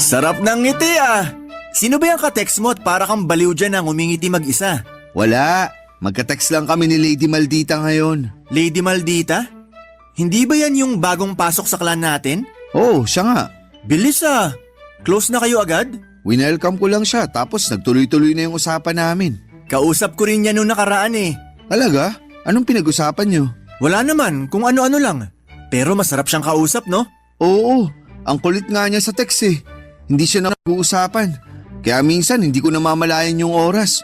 Sarap ng ngiti ah! Sino ba yung ka-text mo at para kang baliw dyan ang umingiti mag-isa? Wala. Magka-text lang kami ni Lady Maldita ngayon. Lady Maldita? Hindi ba yan yung bagong pasok sa clan natin? Oh, siya nga. Bilis ah! Close na kayo agad? Winelcome ko lang siya tapos nagtuloy-tuloy na yung usapan namin. Kausap ko rin yan nung nakaraan eh. Talaga? Anong pinag-usapan nyo? Wala naman, kung ano-ano lang. Pero masarap siyang kausap, no? Oo, ang kulit nga niya sa text eh. Hindi siya na nag-uusapan. Kaya minsan hindi ko namamalayan yung oras.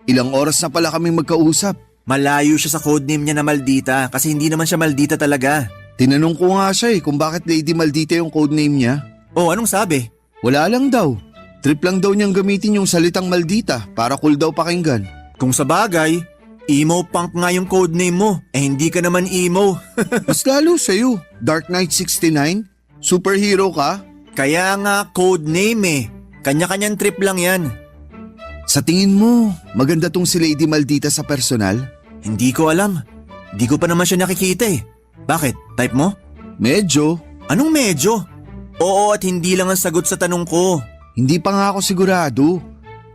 Ilang oras na pala kaming magkausap. Malayo siya sa codename niya na Maldita kasi hindi naman siya Maldita talaga. Tinanong ko nga siya kung bakit Lady Maldita yung codename niya. Oh, anong sabi? Wala lang daw. Trip lang daw niyang gamitin yung salitang Maldita para cool daw pakinggan. Kung sa bagay, emo punk nga yung codename mo. Hindi ka naman emo. Mas lalo sa'yo. Dark Knight 69? Superhero ka? Kaya nga codename eh. Kanya-kanyang trip lang yan. Sa tingin mo, maganda tong si Lady Maldita sa personal? Hindi ko alam. Di ko pa naman siya nakikita eh. Bakit? Type mo? Medyo. Anong medyo? Oo at hindi lang ang sagot sa tanong ko. Hindi pa nga ako sigurado.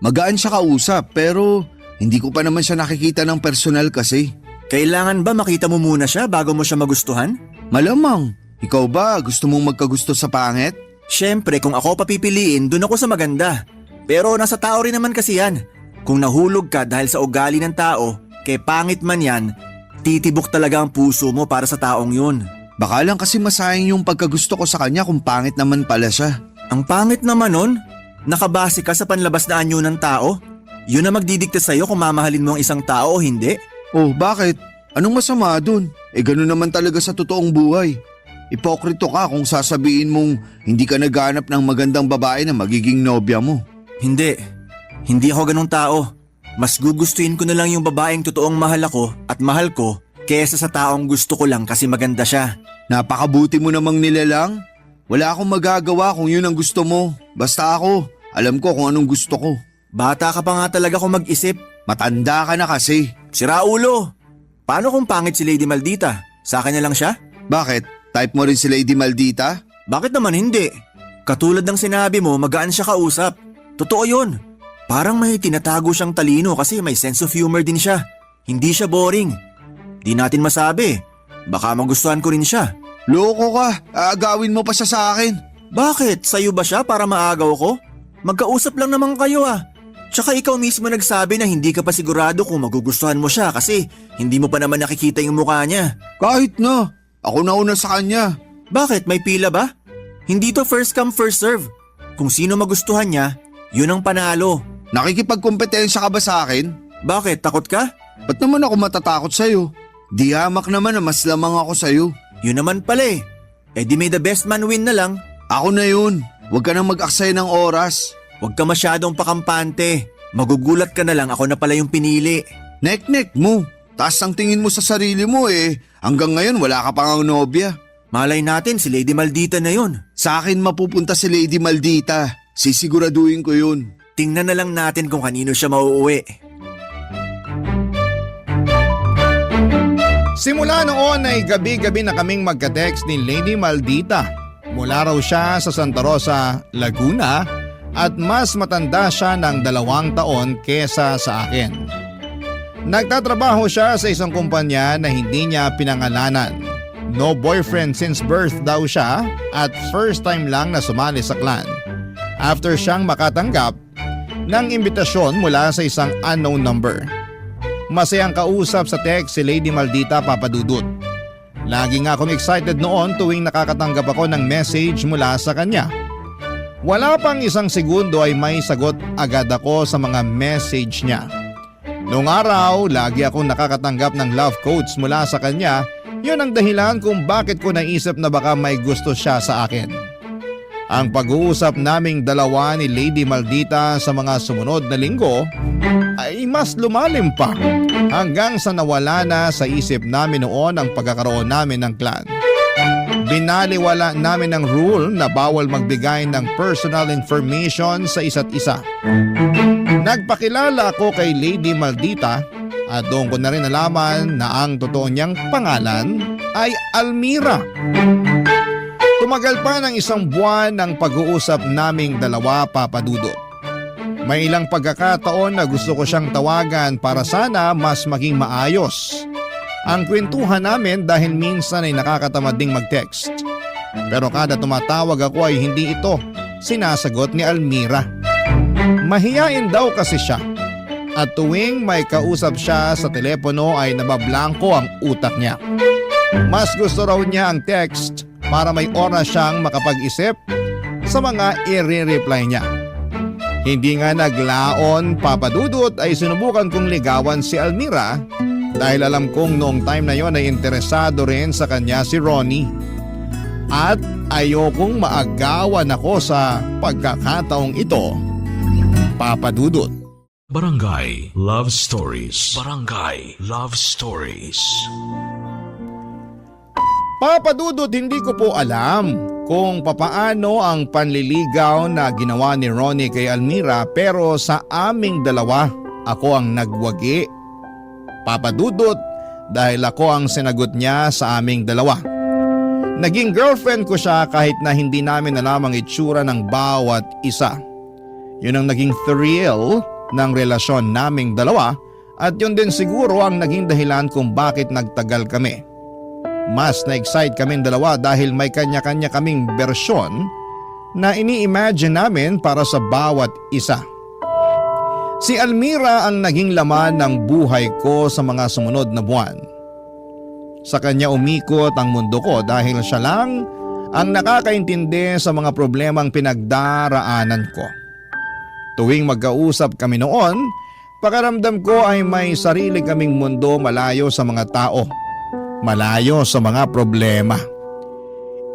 Magaan siya kausap pero hindi ko pa naman siya nakikita ng personal kasi. Kailangan ba makita mo muna siya bago mo siya magustuhan? Malamang. Ikaw ba gusto mong magkagusto sa pangit? Siyempre kung ako papipiliin, dun ako sa maganda. Pero nasa tao rin naman kasi yan. Kung nahulog ka dahil sa ugali ng tao, kay pangit man yan, titibok talaga ang puso mo para sa taong yun. Baka lang kasi masayang yung pagkagusto ko sa kanya kung pangit naman pala siya. Ang pangit naman nun? Nakabase ka sa panlabas na anyo ng tao? Yun na magdidikta sa'yo kung mamahalin mo ang isang tao o hindi? Oh, bakit? Anong masama dun? Ganun naman talaga sa totoong buhay. Ipokrito ka kung sasabihin mong hindi ka naghanap ng magandang babae na magiging nobya mo. Hindi. Hindi ako ganung tao. Mas gugustuhin ko na lang yung babaeng totoong mahal ako at mahal ko kaysa sa taong gusto ko lang kasi maganda siya. Napakabuti mo namang nilalang. Wala akong magagawa kung yun ang gusto mo. Basta ako, alam ko kung anong gusto ko. Bata ka pa nga talaga kung mag-isip. Matanda ka na kasi. Sira ulo. Paano kung pangit si Lady Maldita? Sa akin na lang siya? Bakit? Type mo rin si Lady Maldita? Bakit naman hindi? Katulad ng sinabi mo, magaan siya kausap. Totoo yun. Parang may tinatago siyang talino kasi may sense of humor din siya. Hindi siya boring. Di natin masabi. Baka magustuhan ko rin siya. Loko ka, aagawin mo pa siya sa akin. Bakit? Sa'yo ba siya para maagaw ko? Magkausap lang naman kayo ah. Tsaka ikaw mismo nagsabi na hindi ka pa sigurado kung magugustuhan mo siya kasi hindi mo pa naman nakikita yung mukha niya. Kahit na, ako nauna sa kanya. Bakit? May pila ba? Hindi to first come first serve. Kung sino magustuhan niya, yun ang panalo. Nakikipagkompetensya ka ba sa akin? Bakit? Takot ka? Ba't naman ako matatakot sa'yo? Di hamak naman na mas lamang ako sa'yo. Yun naman pala eh. Eh di may the best man win na lang. Ako na yun. Huwag ka nang mag-aksaya ng oras. Huwag ka masyadong pakampante. Magugulat ka na lang ako na pala yung pinili. Nek-nek mo. Taas ang tingin mo sa sarili mo eh. Hanggang ngayon wala ka pang nobya. Malay natin si Lady Maldita na yun. Sa akin mapupunta si Lady Maldita. Sisiguraduhin ko yun. Tingnan na lang natin kung kanino siya mauuwi. Simula noon ay gabi-gabi na kaming magka-text ni Lady Maldita. Mula raw siya sa Santa Rosa, Laguna at mas matanda siya ng 2 taon kesa sa akin. Nagtatrabaho siya sa isang kumpanya na hindi niya pinangalanan. No boyfriend since birth daw siya at first time lang na sumali sa clan. After siyang makatanggap ng imbitasyon mula sa isang unknown number. Masayang kausap sa text si Lady Maldita, Papa Dudut. Lagi nga akong excited noon tuwing nakakatanggap ako ng message mula sa kanya. Wala pang 1 segundo ay may sagot agad ako sa mga message niya. Noong araw, lagi akong nakakatanggap ng love quotes mula sa kanya. Yun ang dahilan kung bakit ko naisip na baka may gusto siya sa akin. Ang pag-uusap naming dalawa ni Lady Maldita sa mga sumunod na linggo ay mas lumalim pa hanggang sa nawala na sa isip namin noon ang pagkakaroon namin ng clan. Binaliwala namin ang rule na bawal magbigay ng personal information sa isa't isa. Nagpakilala ako kay Lady Maldita at doon ko na rin nalaman na ang totoo niyang pangalan ay Almira. Tumagal pa ng 1 buwan ang pag-uusap naming dalawa, Papa Dudut. May ilang pagkakataon na gusto ko siyang tawagan para sana mas maging maayos ang kwentuhan namin dahil minsan ay nakakatamad ding mag-text. Pero kada tumatawag ako ay hindi ito sinasagot ni Almira. Mahiyain daw kasi siya. At tuwing may kausap siya sa telepono ay nabablangko ang utak niya. Mas gusto raw niya ang text para may oras siyang makapag-isip sa mga i-reply niya. Hindi nga naglaon, Papa Dudut, ay sinubukan kong ligawan si Almira dahil alam kong noong time na yon ay interesado rin sa kanya si Ronnie. At ayokong maagawan ako sa pagkakataong ito, Papa Dudut. Barangay Love Stories. Barangay Love Stories. Papa Dudut, hindi ko po alam kung papaano ang panliligaw na ginawa ni Ronnie kay Almira, pero sa aming dalawa ako ang nagwagi. Papa Dudut, dahil ako ang sinagot niya sa aming dalawa. Naging girlfriend ko siya kahit na hindi namin alam ang itsura ng bawat isa. Yun ang naging thrill ng relasyon naming dalawa at yun din siguro ang naging dahilan kung bakit nagtagal kami. Mas na-excite kaming dalawa dahil may kanya-kanya kaming bersyon na ini-imagine namin para sa bawat isa. Si Almira ang naging laman ng buhay ko sa mga sumunod na buwan. Sa kanya umikot ang mundo ko dahil siya lang ang nakakaintindi sa mga problemang pinagdaraanan ko. Tuwing magkausap kami noon, pakiramdam ko ay may sarili kaming mundo malayo sa mga tao, malayo sa mga problema.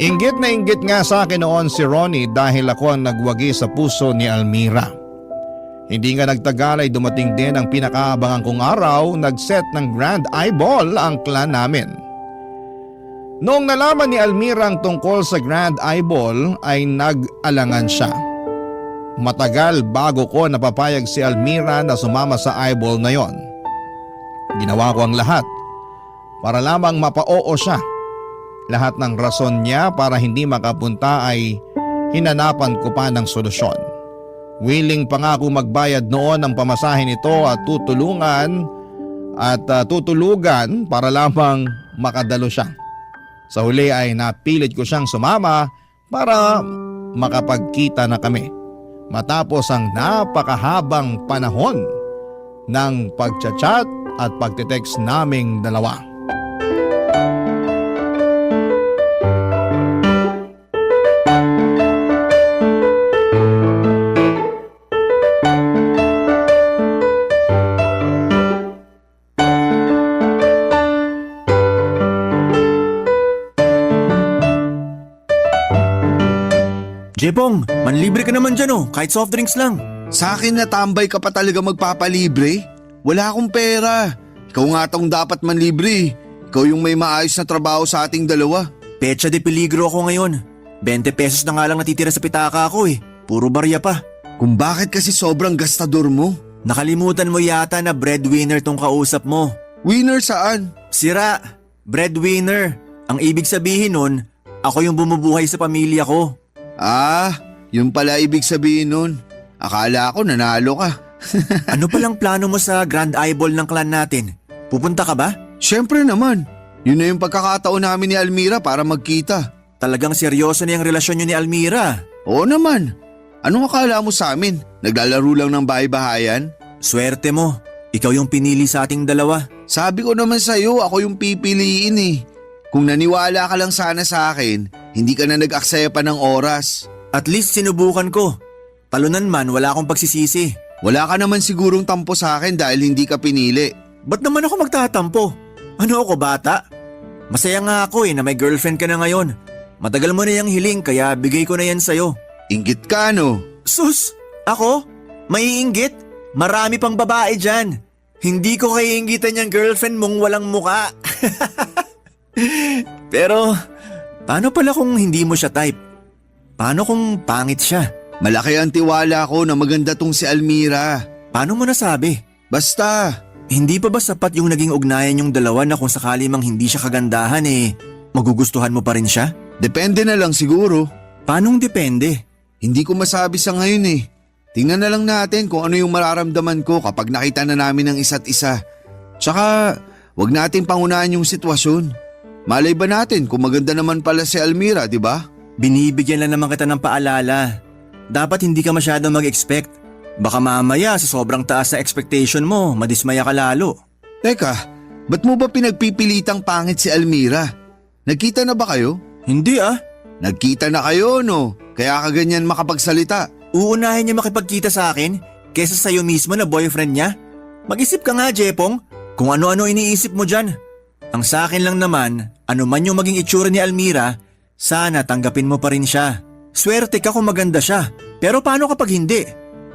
Inggit na inggit nga sa akin noon si Ronnie dahil ako ang nagwagi sa puso ni Almira. Hindi nga nagtagal ay dumating din ang pinakaabangan kong araw, nag-set ng grand eyeball ang clan namin. Noong nalaman ni Almira ang tungkol sa grand eyeball ay nag-alangan siya. Matagal bago ko napapayag si Almira na sumama sa eyeball na yon. Ginawa ko ang lahat para lamang mapa-oo siya. Lahat ng rason niya para hindi makapunta ay hinanapan ko pa ng solusyon. Willing pa nga ako magbayad noon ng pamasahe nito at tutulugan para lamang makadalo siya. Sa huli ay napilit ko siyang sumama para makapagkita na kami. Matapos ang napakahabang panahon ng pagchat-chat at pagte-text naming dalawa. Jepong, manlibre ka naman dyan kahit soft drinks lang. Sa akin natambay ka pa talaga magpapalibre? Wala akong pera. Ikaw nga tong dapat manlibre. Ikaw yung may maayos na trabaho sa ating dalawa. Pecha de peligro ako ngayon. 20 pesos na nga lang natitira sa pitaka ko Puro barya pa. Kung bakit kasi sobrang gastador mo? Nakalimutan mo yata na breadwinner tong kausap mo. Winner saan? Sira, breadwinner. Ang ibig sabihin nun, ako yung bumubuhay sa pamilya ko. Ah, yun pala ibig sabihin nun. Akala ko nanalo ka. Ano palang plano mo sa Grand Eyeball ng clan natin? Pupunta ka ba? Siyempre naman. Yun na yung pagkakataon namin ni Almira para magkita. Talagang seryoso na yung relasyon nyo ni Almira. Oo naman. Anong akala mo sa amin? Naglalaro lang ng bahay-bahayan? Swerte mo. Ikaw yung pinili sa ating dalawa. Sabi ko naman sa'yo, ako yung pipiliin Kung naniwala ka lang sana sa akin, hindi ka na nag-aksaya pa ng oras. At least sinubukan ko. Talunan man, wala akong pagsisisi. Wala ka naman sigurong tampo sa akin dahil hindi ka pinili. Ba't naman ako magtatampo? Ano ako, bata? Masaya nga ako na may girlfriend ka na ngayon. Matagal mo na yung hiling kaya bigay ko na yan sa'yo. Inggit ka no? Sus! Ako? Maiinggit? Marami pang babae dyan. Hindi ko kaiinggitan yung girlfriend mong walang muka. Pero, paano pala kung hindi mo siya type? Paano kung pangit siya? Malaki ang tiwala ko na maganda tong si Almira. Paano mo nasabi? Basta, Hindi pa ba sapat yung naging ugnayan yung dalawa na kung sakali mang hindi siya kagandahan magugustuhan mo pa rin siya? depende na lang siguro. Paanong depende? Hindi ko masabi sa ngayon Tingnan na lang natin kung ano yung mararamdaman ko kapag nakita na namin ang isa't isa. Tsaka, wag natin pangunahan yung sitwasyon. Malay ba natin kung maganda naman pala si Almira, di ba? Binibigyan lang naman kita ng paalala. Dapat hindi ka masyadong mag-expect. Baka mamaya sa sobrang taas na expectation mo, madismaya ka lalo. Teka, ba't mo ba pinagpipilitang pangit si Almira? Nagkita na ba kayo? Hindi Nagkita na kayo, no? Kaya ka ganyan makapagsalita. Uunahin niya makipagkita sa akin kesa sa'yo mismo na boyfriend niya? Mag-isip ka nga, Jepong, kung ano-ano iniisip mo dyan. Ang sa akin lang naman, ano man yung maging itsura ni Almira, sana tanggapin mo pa rin siya. Swerte ka kung maganda siya, pero paano kapag hindi?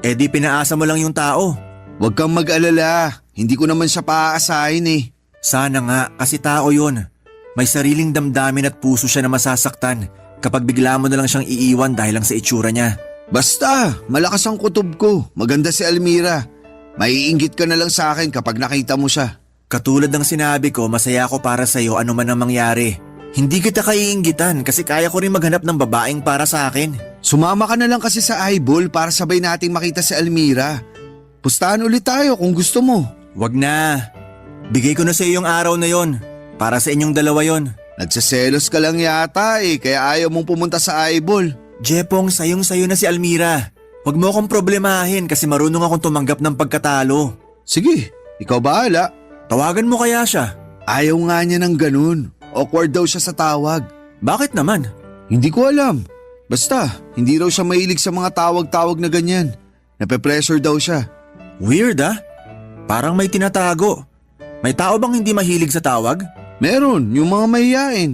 Di pinaasa mo lang yung tao. Huwag kang mag-alala, hindi ko naman siya paaasahin Sana nga, kasi tao yun. May sariling damdamin at puso siya na masasaktan kapag bigla mo na lang siyang iiwan dahil lang sa itsura niya. Basta, malakas ang kutob ko, maganda si Almira. Maiinggit ka na lang sa akin kapag nakita mo siya. Katulad ng sinabi ko, masaya ako para sa'yo ano man ang mangyari. Hindi kita kaiinggitan kasi kaya ko rin maghanap ng babaeng para sa akin. Sumama ka na lang kasi sa eyeball para sabay nating makita si Almira. Pustahan ulit tayo kung gusto mo. Wag na. Bigay ko na sa iyo yung araw na yon. Para sa inyong dalawa yon. Nagsaselos ka lang yata kaya ayaw mong pumunta sa eyeball. Jepong, sayong-sayo na si Almira. Huwag mo akong problemahin kasi marunong akong tumanggap ng pagkatalo. Sige, ikaw bahala. Tawagan mo kaya siya? Ayaw nga niya ng ganun. Awkward daw siya sa tawag. Bakit naman? Hindi ko alam. Basta, hindi raw siya mahilig sa mga tawag-tawag na ganyan. Nape-pressure daw siya. Weird Parang may tinatago. May tao bang hindi mahilig sa tawag? Meron, yung mga mahihain.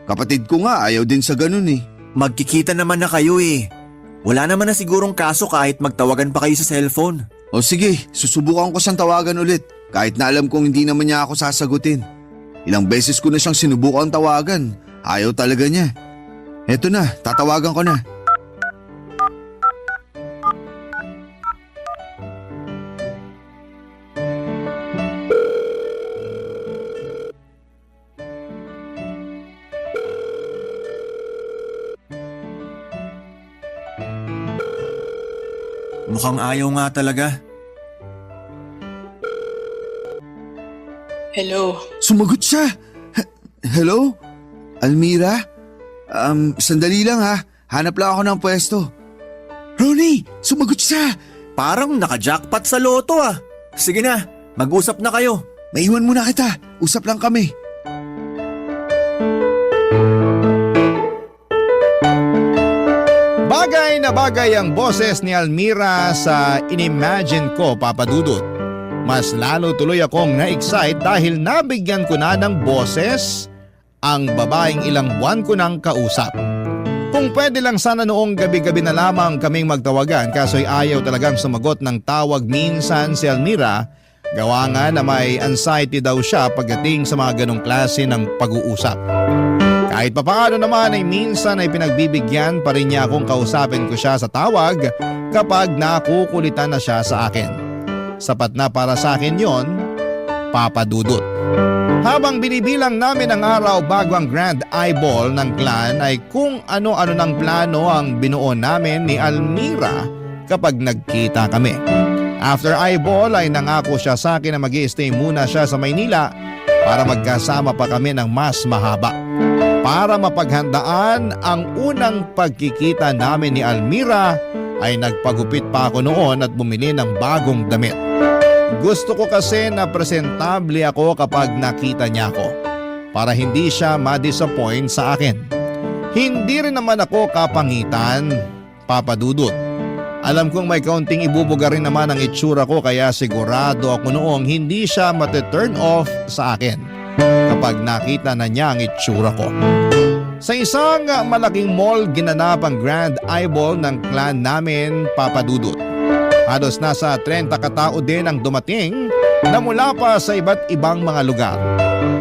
Kapatid ko nga ayaw din sa ganun Magkikita naman na kayo Wala naman na sigurong kaso kahit magtawagan pa kayo sa cellphone. O sige, susubukan ko siyang tawagan ulit. Kahit na alam kong hindi naman niya ako sasagutin. Ilang beses ko na siyang sinubukan tawagan. Ayaw talaga niya. Eto na, tatawagan ko na. Mukhang ayaw nga talaga. Hello? Sumagot siya! Hello? Almira? Sandali lang Hanap lang ako ng pwesto. Ronnie! Sumagot siya! Parang naka-jackpot sa loto Sige na, mag-usap na kayo. Maiwan muna kita. Usap lang kami. Bagay na bagay ang boses ni Almira sa inimagine ko, Papa Dudut. Mas lalo tuloy akong na-excite dahil nabigyan ko na ng boses ang babaeng ilang buwan ko nang kausap. Kung pwede lang sana noong gabi-gabi na lamang kaming magtawagan kaso'y ayaw talagang sumagot ng tawag minsan si Almira. Gawa nga na may anxiety daw siya pagdating sa mga ganong klase ng pag-uusap. Kahit papaano naman ay minsan ay pinagbibigyan pa rin niya akong kausapin ko siya sa tawag kapag nakukulitan na siya sa akin. Sapat na para sa akin yon, Papa Dudut. Habang binibilang namin ang araw bago ang Grand Eyeball ng clan ay kung ano-ano ng plano ang binuo namin ni Almira kapag nagkita kami. After Eyeball ay nangako siya sa akin na mag-i-stay muna siya sa Maynila para magkasama pa kami ng mas mahaba. Para mapaghandaan ang unang pagkikita namin ni Almira ay nagpagupit pa ako noon at bumili ng bagong damit. Gusto ko kasi na presentable ako kapag nakita niya ako para hindi siya ma-disappoint sa akin. Hindi rin naman ako kapangitan, Papa Dudut. Alam kong may kaunting ibubuga rin naman ang itsura ko kaya sigurado ako noong hindi siya mate-turn off sa akin kapag nakita na niya ang itsura ko. Sa isang malaking mall ginanap ang Grand Eyeball ng clan namin, Papa Dudut. Halos nasa 30 katao din ang dumating na mula pa sa iba't ibang mga lugar.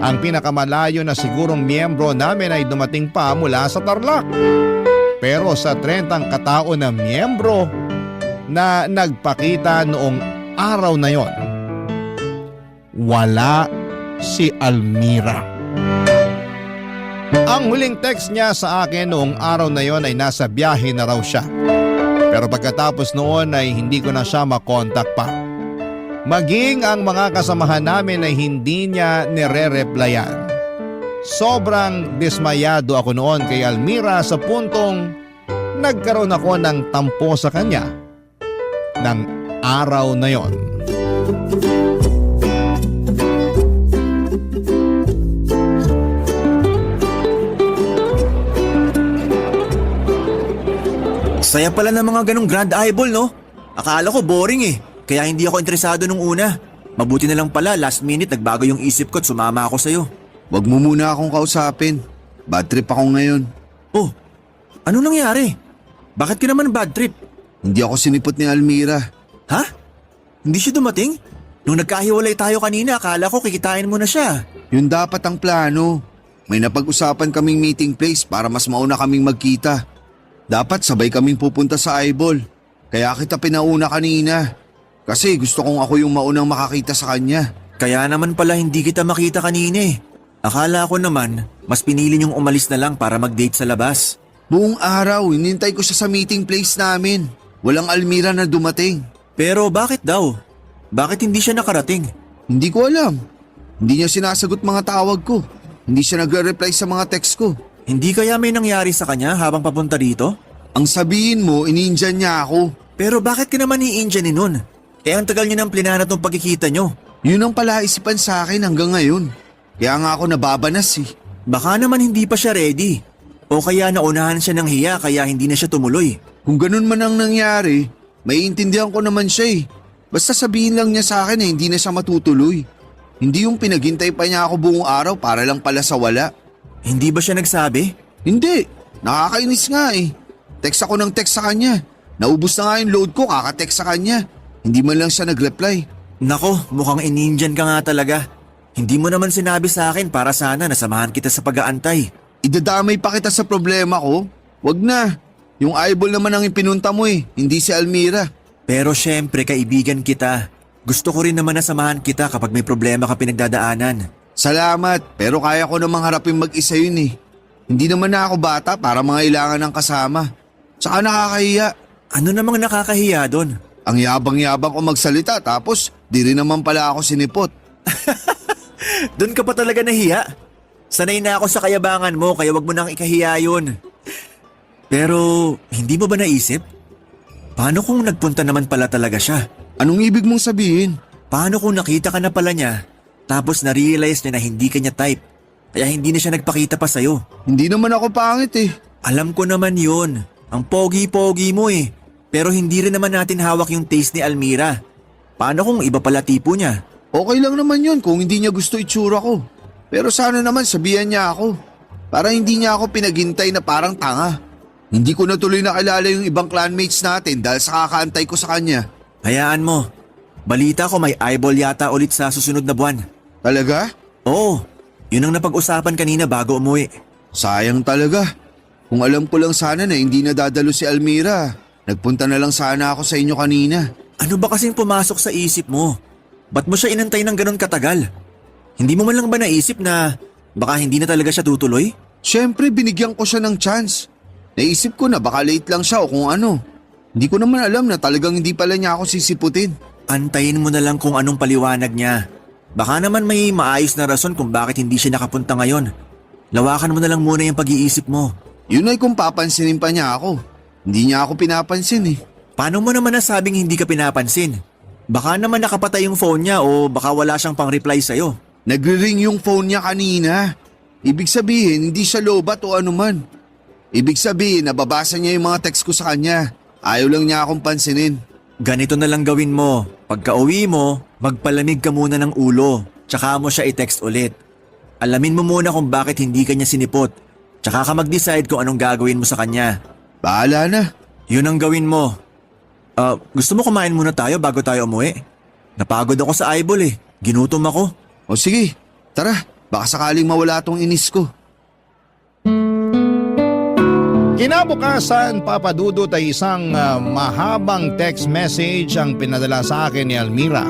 Ang pinakamalayo na sigurong miyembro namin ay dumating pa mula sa Tarlac. Pero sa 30 katao na miyembro na nagpakita noong araw na yon, wala si Almira. Ang huling text niya sa akin noong araw na yon ay nasa biyahe na raw siya. Pero pagkatapos noon ay hindi ko na siya makontak pa. Maging ang mga kasamahan namin ay hindi niya nire-replyan. Sobrang dismayado ako noon kay Almira sa puntong nagkaroon ako ng tampo sa kanya ng araw na yon. Saya pala ng mga ganong Grand Eyeball, no? Akala ko boring eh, kaya hindi ako interesado nung una. Mabuti na lang pala, last minute nagbago yung isip ko at sumama ako sa'yo. Wag mo muna akong kausapin. Bad trip ako ngayon. Oh, ano nangyari? Bakit ka naman bad trip? Hindi ako sinipot ni Almira. Ha? Hindi siya dumating? Nung nagkahiwalay tayo kanina, akala ko kikitain mo na siya. Yun dapat ang plano. May napag-usapan kaming meeting place para mas mauna kaming magkita. Dapat sabay kaming pupunta sa Eyeball. Kaya kita pinauna kanina. Kasi gusto kong ako yung maunang makakita sa kanya. Kaya naman pala hindi kita makita kanina eh. Akala ko naman, mas pinili niyong umalis na lang para mag-date sa labas. Buong araw, hinintay ko siya sa meeting place namin. Walang Almira na dumating. Pero bakit daw? Bakit hindi siya nakarating? Hindi ko alam. Hindi niya sinasagot mga tawag ko. Hindi siya nagre-reply sa mga text ko. Hindi kaya may nangyari sa kanya habang papunta dito? Ang sabihin mo, inindiyan niya ako. Pero bakit ka naman i-Indian nun? Eh ang tagal niyo ng plinana tong pagkikita niyo. Yun ang palaisipan sa akin hanggang ngayon. Kaya nga ako nababanas eh. Baka naman hindi pa siya ready. O kaya naunahan siya ng hiya kaya hindi na siya tumuloy. Kung ganun man ang nangyari, maiintindihan ko naman siya eh. Basta sabihin lang niya sa akin na hindi na siya matutuloy. Hindi yung pinaghintay pa niya ako buong araw para lang pala sa wala. Hindi ba siya nagsabi? Hindi, nakakainis nga eh. Text ako ng text sa kanya. Naubos na nga yung load ko kaka-text sa kanya. Hindi man lang siya nag-reply. Nako, mukhang in-Indian ka nga talaga. Hindi mo naman sinabi sa akin para sana nasamahan kita sa pag-aantay. Idadamay pa kita sa problema ko? Wag na. Yung Eyeball naman ang ipinunta mo eh, hindi si Almira. Pero syempre kaibigan kita. Gusto ko rin naman na samahan kita kapag may problema ka pinagdadaanan. Salamat, pero kaya ko namang harapin mag-isa yun eh. Hindi naman na ako bata para mangailangan ng kasama. Tsaka nakakahiya. Ano namang nakakahiya doon? Ang yabang-yabang ko magsalita tapos di rin naman pala ako sinipot. Doon ka pa talaga nahiya? Sanay na ako sa kayabangan mo kaya wag mo nang ikahiya yun. Pero hindi mo ba naisip? Paano kung nagpunta naman pala talaga siya? Anong ibig mong sabihin? Paano kung nakita ka na pala niya tapos na-realize niya na hindi ka niya type kaya hindi na siya nagpakita pa sa'yo? Hindi naman ako pangit eh. Alam ko naman yun. Ang pogi-pogi mo eh. Pero hindi rin naman natin hawak yung taste ni Almira. Paano kung iba pala tipo niya? Okay lang naman yun kung hindi niya gusto itsura ko. Pero sana naman sabihan niya ako. Para hindi niya ako pinaghintay na parang tanga. Hindi ko na tuloy nakilala yung ibang clanmates natin dahil sa kakaantay ko sa kanya. Hayaan mo. Balita ko may eyeball yata ulit sa susunod na buwan. Talaga? Oo, yun ang napag-usapan kanina bago umuwi. Sayang talaga. Kung alam ko lang sana na hindi nadadalo si Almira, nagpunta na lang sana ako sa inyo kanina. Ano ba kasing pumasok sa isip mo? Ba't mo siya inantay ng ganon katagal? Hindi mo man lang ba naisip na baka hindi na talaga siya tutuloy? Siyempre binigyan ko siya ng chance. Naisip ko na baka late lang siya o kung ano. Hindi ko naman alam na talagang hindi pala niya ako sisiputin. Antayin mo na lang kung anong paliwanag niya. Baka naman may maayos na rason kung bakit hindi siya nakapunta ngayon. Lawakan mo na lang muna yung pag-iisip mo. Yun ay kung papansinin pa niya ako. Hindi niya ako pinapansin eh. Paano mo naman nasabing hindi ka pinapansin? Baka naman nakapatay yung phone niya o baka wala siyang pang-reply sa'yo. Nagre-ring yung phone niya kanina. Ibig sabihin hindi siya lobat o anuman. Ibig sabihin nababasa niya yung mga text ko sa kanya. Ayaw lang niya akong pansinin. Ganito na lang gawin mo. Pagka uwi mo, magpalamig ka muna ng ulo. Tsaka mo siya i-text ulit. Alamin mo muna kung bakit hindi ka niya sinipot. Tsaka ka mag-decide kung anong gagawin mo sa kanya. Bahala na. Yun ang gawin mo. Gusto mo kumain muna tayo bago tayo umuwi? Napagod ako sa eyeball eh. Ginutom ako. O sige, tara. Baka sakaling mawala tong inis ko. Kinabukasan, Papa Dudut, ay isang mahabang text message ang pinadala sa akin ni Almira.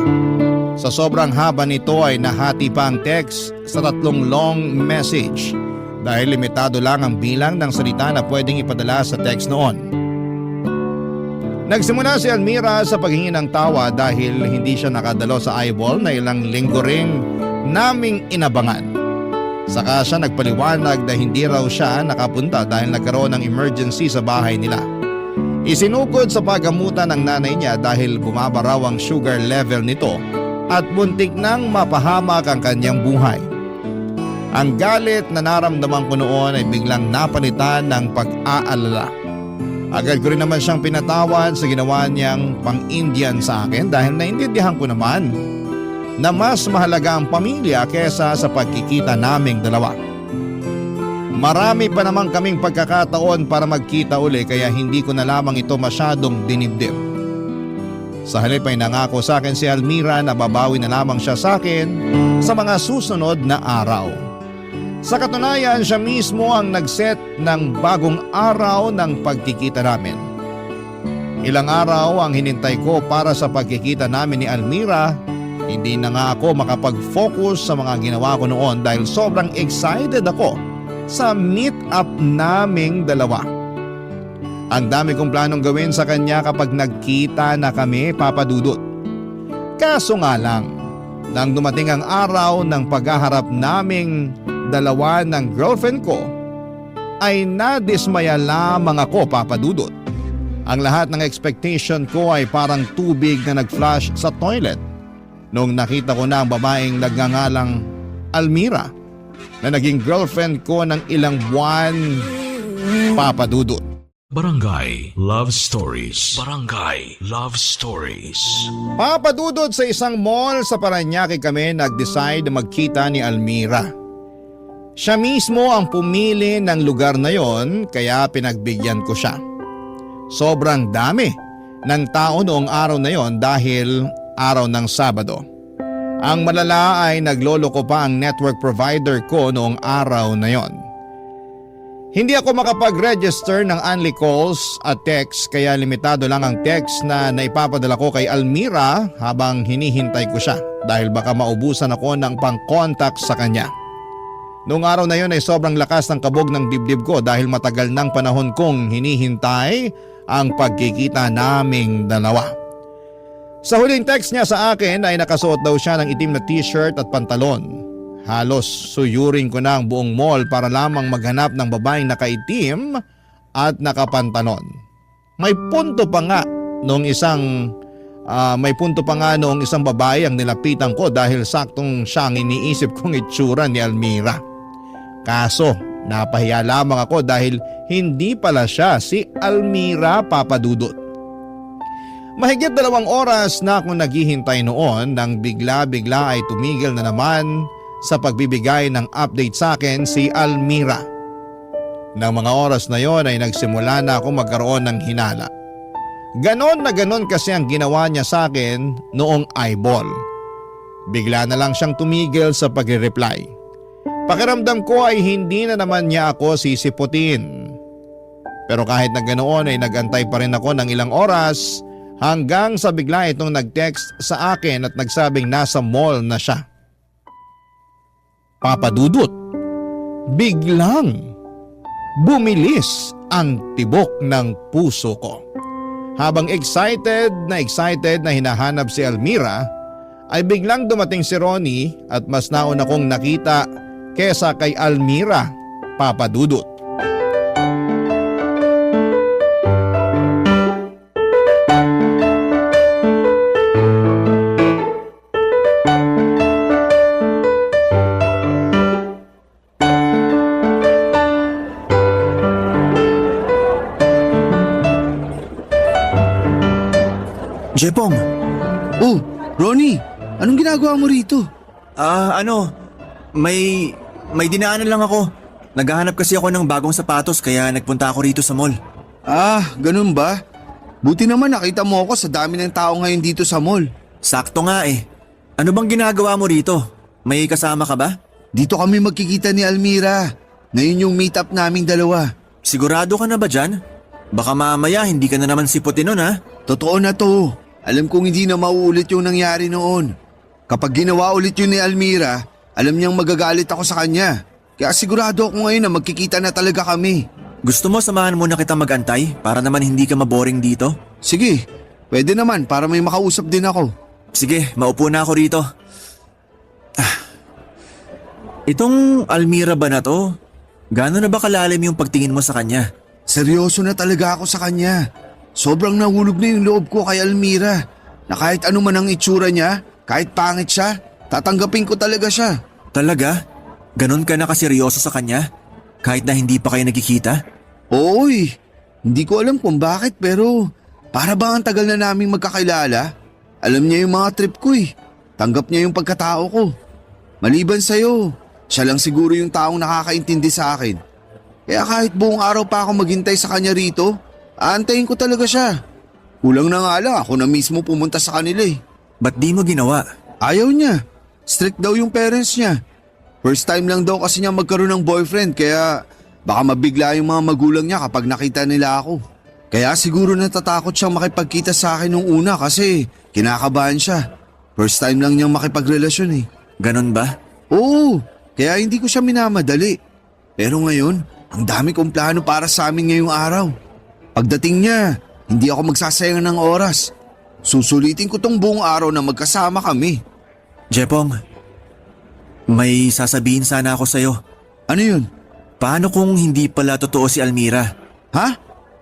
Sa sobrang haba nito ay nahati pa ang text sa 3 long message dahil limitado lang ang bilang ng salita na pwedeng ipadala sa text noon. Nagsimula si Almira sa paghingi ng tawa dahil hindi siya nakadalo sa eyeball na ilang linggo ring naming inabangan. Saka siya nagpaliwanag na hindi raw siya nakapunta dahil nagkaroon ng emergency sa bahay nila. Isinukod sa paggamutan ng nanay niya dahil bumaba raw ang sugar level nito at buntik nang mapahamak ang kanyang buhay. Ang galit na naramdaman ko noon ay biglang napalitan ng pag-aalala. Agad ko rin naman siyang pinatawad sa ginawa niyang pang-Indian sa akin dahil naintindihan ko naman na mas mahalaga ang pamilya kesa sa pagkikita naming dalawa. Marami pa naman kaming pagkakataon para magkita uli kaya hindi ko na lamang ito masyadong dinibdib. Sa halip ay nangako sa akin si Almira na babawi na lamang siya sa akin sa mga susunod na araw. Sa katunayan, siya mismo ang nag-set ng bagong araw ng pagkikita namin. Ilang araw ang hinintay ko para sa pagkikita namin ni Almira. Hindi na nga ako makapag-focus sa mga ginawa ko noon dahil sobrang excited ako sa meet-up naming dalawa. Ang dami kong planong gawin sa kanya kapag nagkita na kami, Papa Dudut. Kaso nga lang, nang dumating ang araw ng paghaharap naming dalawa ng girlfriend ko, ay nadismaya lamang ako, Papa Dudut. Ang lahat ng expectation ko ay parang tubig na nag-flush sa toilet nung nakita ko na ang babaeng nagngangalang Almira na naging girlfriend ko ng ilang buwan, Papa Dudut. Barangay Love Stories. Barangay Love Stories. Papa Dudut, sa isang mall sa Parañaque kami nag-decide na magkita ni Almira. Siya mismo ang pumili ng lugar na yon kaya pinagbigyan ko siya. Sobrang dami ng tao noong araw na yon dahil araw ng Sabado. Ang malala ay nagloloko pa ang network provider ko noong araw na yon. Hindi ako makapag-register ng only calls at text kaya limitado lang ang text na naipapadala ko kay Almira habang hinihintay ko siya dahil baka maubusan ako ng pang-contact sa kanya. Noong araw na yon ay sobrang lakas ng kabog ng dibdib ko dahil matagal ng panahon kong hinihintay ang pagkikita naming dalawa. Sa huling text niya sa akin ay nakasuot daw siya ng itim na t-shirt at pantalon. Halos suyurin ko na ang buong mall para lamang maghanap ng babaeng nakaitim at nakapantalon. May punto pa nga noong isang babae ang nilapitan ko dahil saktong siyang iniisip kong itsura ni Almira. Kaso napahiya lamang ako dahil hindi pala siya si Almira, Papa Dudut. Mahigit 2 oras na akong naghihintay noon nang bigla-bigla ay tumigil na naman sa pagbibigay ng update sa akin si Almira. Nang mga oras na yon ay nagsimula na ako magkaroon ng hinala. Ganon na ganon kasi ang ginawa niya sa akin noong eyeball. Bigla na lang siyang tumigil sa pagre-reply. Pakiramdam ko ay hindi na naman niya ako sisiputin. Pero kahit na ganoon ay nagantay pa rin ako ng ilang oras hanggang sa bigla itong nag-text sa akin at nagsabing nasa mall na siya. Papa Dudut, biglang bumilis ang tibok ng puso ko. Habang excited na hinahanap si Almira, ay biglang dumating si Ronnie at mas nauna kong nakita kesa kay Almira, Papa Dudut. Jepong! Oh, Ronnie, anong ginagawa mo rito? May dinaanan lang ako. Naghahanap kasi ako ng bagong sapatos kaya nagpunta ako rito sa mall. Ganun ba? Buti naman nakita mo ako sa dami ng tao ngayon dito sa mall. Sakto nga eh. Ano bang ginagawa mo rito? May kasama ka ba? Dito kami magkikita ni Almira. Ngayon yung meet up naming dalawa. Sigurado ka na ba dyan? Baka mamaya hindi ka na naman siputin nun ha? Totoo na to. Alam kong hindi na mauulit yung nangyari noon. Kapag ginawa ulit yun ni Almira, alam niyang magagalit ako sa kanya. Kaya sigurado ako ngayon na magkikita na talaga kami. Gusto mo samahan muna kita magantay para naman hindi ka maboring dito? Sige, pwede naman para may makausap din ako. Sige, maupo na ako rito. Itong Almira ba na to? Gano'n na ba kalalim yung pagtingin mo sa kanya? Seryoso na talaga ako sa kanya. Sobrang nahulog na yung loob ko kay Almira. Na kahit ano man ang itsura niya, kahit pangit siya, tatanggapin ko talaga siya. Talaga? Ganon ka na kaseryoso sa kanya? Kahit na hindi pa kayo nagkikita? Oo hindi ko alam kung bakit pero para bang ang tagal na naming magkakilala. Alam niya yung mga trip ko eh. Tanggap niya yung pagkatao ko. Maliban sa'yo, siya lang siguro yung taong nakakaintindi sa akin. Kaya kahit buong araw pa ako maghintay sa kanya rito, aantayin ko talaga siya. Kulang na nga lang ako na mismo pumunta sa kanila eh. Ba't di mo ginawa? Ayaw niya. Strict daw yung parents niya. First time lang daw kasi niya magkaroon ng boyfriend kaya baka mabigla yung mga magulang niya kapag nakita nila ako. Kaya siguro natatakot siyang makipagkita sa akin nung una kasi kinakabahan siya. First time lang niyang makipagrelasyon eh. Ganon ba? Oo, kaya hindi ko siya minamadali. Pero ngayon, ang dami kong plano para sa amin ngayong araw. Pagdating niya, hindi ako magsasayang ng oras. Susulitin ko tong buong araw na magkasama kami. Jepong, may sasabihin sana ako sa'yo. Ano yun? Paano kung hindi pala totoo si Almira? Ha?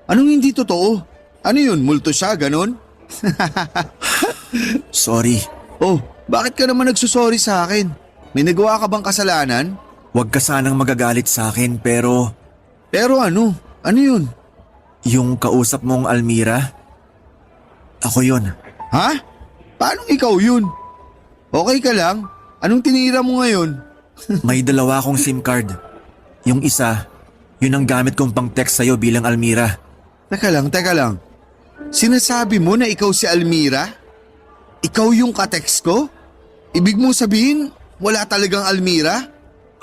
Anong hindi totoo? Ano yun? Multo siya, ganon? Sorry. Oh, bakit ka naman nagsusorry sa akin? May nagawa ka bang kasalanan? Huwag ka sanang magagalit sa akin pero Pero ano? Ano yun? yung kausap mong Almira, ako yun. Ha? Paano ikaw yun? Okay ka lang? Anong tinira mo ngayon? May dalawa akong SIM card. Yung isa, yun ang gamit kong pang text sa'yo bilang Almira. Teka lang. Sinasabi mo na ikaw si Almira? Ikaw yung ka-text ko? Ibig mo sabihin, wala talagang Almira?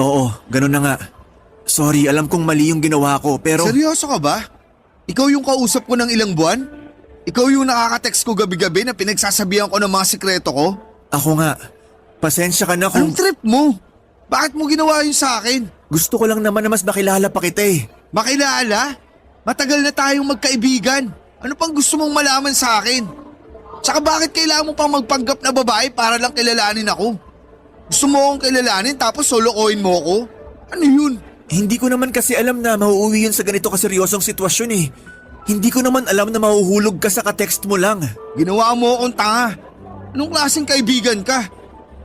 Oo, ganun na nga. Sorry, alam kong mali yung ginawa ko pero… Seryoso ka ba? Ikaw yung kausap ko ng ilang buwan? Ikaw yung nakaka-text ko gabi-gabi na pinagsasabihan ko ng mga sikreto ko? Ako nga, pasensya ka na kung… Anong trip mo? Bakit mo ginawa yun sa akin? Gusto ko lang naman na mas makilala pa kita eh. Makilala? Matagal na tayong magkaibigan. Ano pang gusto mong malaman sa akin? Tsaka bakit kailangan mo pang magpanggap na babae para lang kilalanin ako? Gusto mo akong kilalanin tapos solokohin mo ako? Ano yun? Hindi ko naman kasi alam na mauuwi yun sa ganito kaseryosong sitwasyon eh. Hindi ko naman alam na mahuhulog ka sa ka-text mo lang. Ginawa mo akong tanga. Anong klaseng kaibigan ka?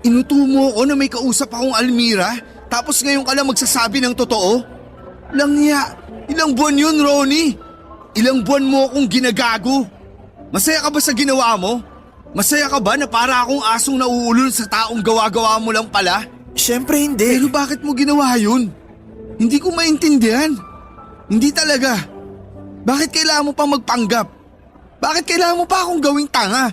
Inuto mo ako na may kausap akong Almira tapos ngayon ka lang magsasabi ng totoo? Langya, ilang buwan yun, Ronnie? Ilang buwan mo akong ginagago? Masaya ka ba sa ginawa mo? Masaya ka ba na para akong asong nauulol sa taong gawa-gawa mo lang pala? Siyempre hindi. Pero bakit mo ginawa yun? Hindi ko maintindihan. Hindi talaga. Bakit kailangan mo pang magpanggap? Bakit kailangan mo pa akong gawing tanga?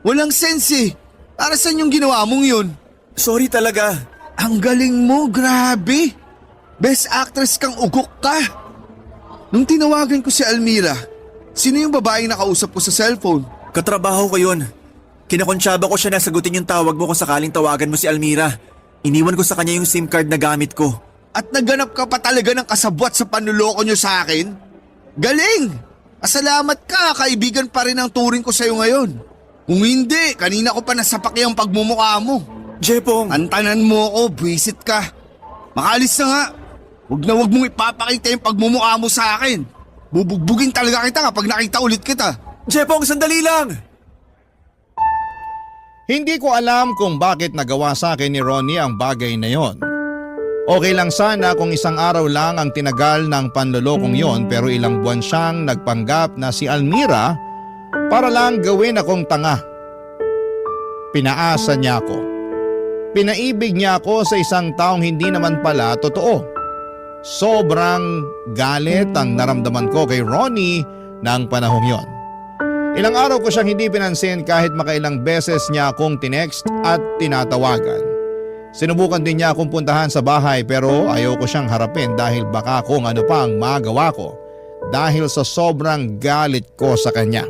Walang sense eh. Para saan yung ginawa mong yun? Sorry talaga. Ang galing mo, grabe. Best actress kang ugok ka. Nung tinawagan ko si Almira, sino yung babaeng nakausap ko sa cellphone? Katrabaho ko yun. Kinakonsyaba ko siya na sagutin yung tawag mo kung sakaling tawagan mo si Almira. Iniwan ko sa kanya yung SIM card na gamit ko. At naganap ka pa talaga ng kasabwat sa panluloko nyo sa akin? Galing! Pasalamat ka, kaibigan pa rin ang turing ko sa'yo ngayon. Kung hindi, kanina ko pa nasapak yung pagmumukha mo. Jepong! Antanan mo ako, buwisit ka. Makalis na nga. Huwag mong ipapakita yung pagmumukha mo sa akin. Bubugbugin talaga kita kapag nakita ulit kita. Jepong, sandali lang! Hindi ko alam kung bakit nagawa sa akin ni Ronnie ang bagay na yon. Okay lang sana kung isang araw lang ang tinagal ng panlolokong yon, pero ilang buwan siyang nagpanggap na si Almira para lang gawin akong tanga. Pinaasa niya ako. Pinaibig niya ako sa isang taong hindi naman pala totoo. Sobrang galit ang naramdaman ko kay Ronnie ng panahong yon. Ilang araw ko siyang hindi pinansin kahit makailang beses niya akong tinext at tinatawagan. Sinubukan din niya akong puntahan sa bahay pero ayaw ko siyang harapin dahil baka kung ano pa ang magawa ko dahil sa sobrang galit ko sa kanya.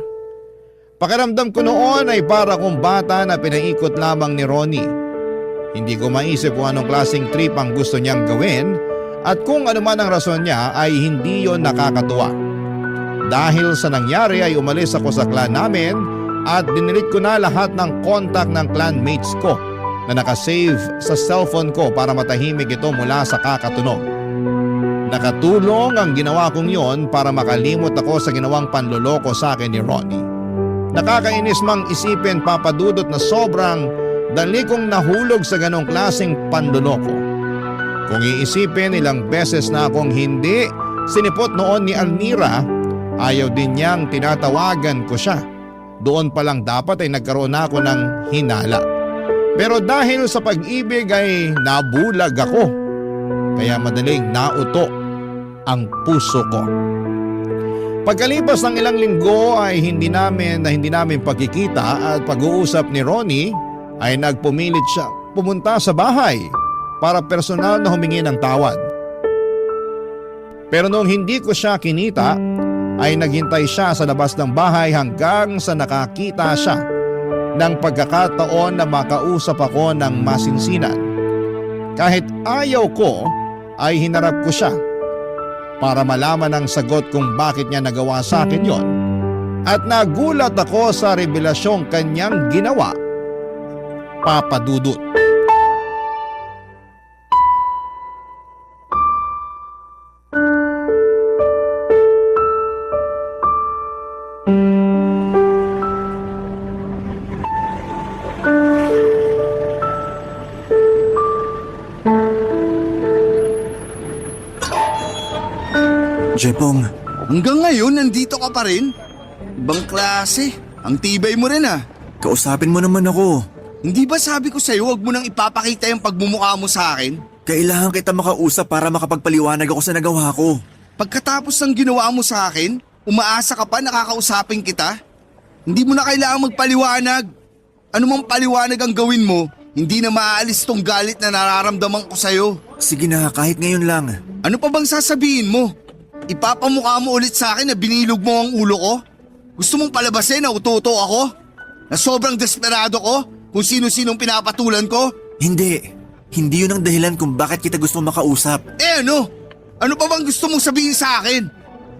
Pakiramdam ko noon ay para kong bata na pinaikot lamang ni Ronnie. Hindi ko maisip kung anong klaseng trip ang gusto niyang gawin at kung ano man ang rason niya ay hindi yon nakakatuwa. Dahil sa nangyari ay umalis ako sa clan namin at dinilit ko na lahat ng contact ng clanmates ko na nakasave sa cellphone ko para matahimik ito mula sa kakatunog. Nakatulong ang ginawa kong yon para makalimot ako sa ginawang panloloko sa akin ni Ronnie. Nakakainis mang isipin, Papa Dudut, na sobrang dali kong nahulog sa ganong klaseng panloloko. Kung iisipin, ilang beses na akong hindi sinipot noon ni Almira, ayaw din niyang tinatawagan ko siya. Doon pa lang dapat ay nagkaroon na ako ng hinala. Pero dahil sa pag-ibig ay nabulag ako. Kaya madaling nauto ang puso ko. Pagkalipas ng ilang linggo ay hindi namin pagkikita at pag-uusap ni Ronnie ay nagpumilit siya pumunta sa bahay para personal na humingi ng tawad. Pero noong hindi ko siya kinita ay naghintay siya sa labas ng bahay hanggang sa nakakita siya ng pagkakataon na makausap ako ng masinsinan. Kahit ayaw ko ay hinarap ko siya para malaman ang sagot kung bakit niya nagawa sa akin yon. At nagulat ako sa revelasyong kanyang ginawa, Papa Dudut. Jepong, Hanggang ngayon, nandito ka pa rin? Ibang klase. Ang tibay mo rin ah. kausapin mo naman ako. Hindi ba sabi ko sa'yo huwag mo nang ipapakita yung pagmumukha mo sa akin? Kailangan kita makausap para makapagpaliwanag ako sa nagawa ko. Pagkatapos ng ginawa mo sa akin, umaasa ka pa nakakausapin kita? Hindi mo na kailangang magpaliwanag. Ano mang paliwanag ang gawin mo, hindi na maaalis tong galit na nararamdaman ko sa'yo. Sige na, kahit ngayon lang. Ano pa bang sasabihin mo? Ipapamukha mo ulit sa akin na binilog mo ang ulo ko? Gusto mong palabasin na uto-uto ako? Na sobrang desperado ko kung sino-sinong pinapatulan ko? Hindi. Hindi yun ang dahilan kung bakit kita gusto makausap. Eh ano? Ano pa bang gusto mong sabihin sa akin?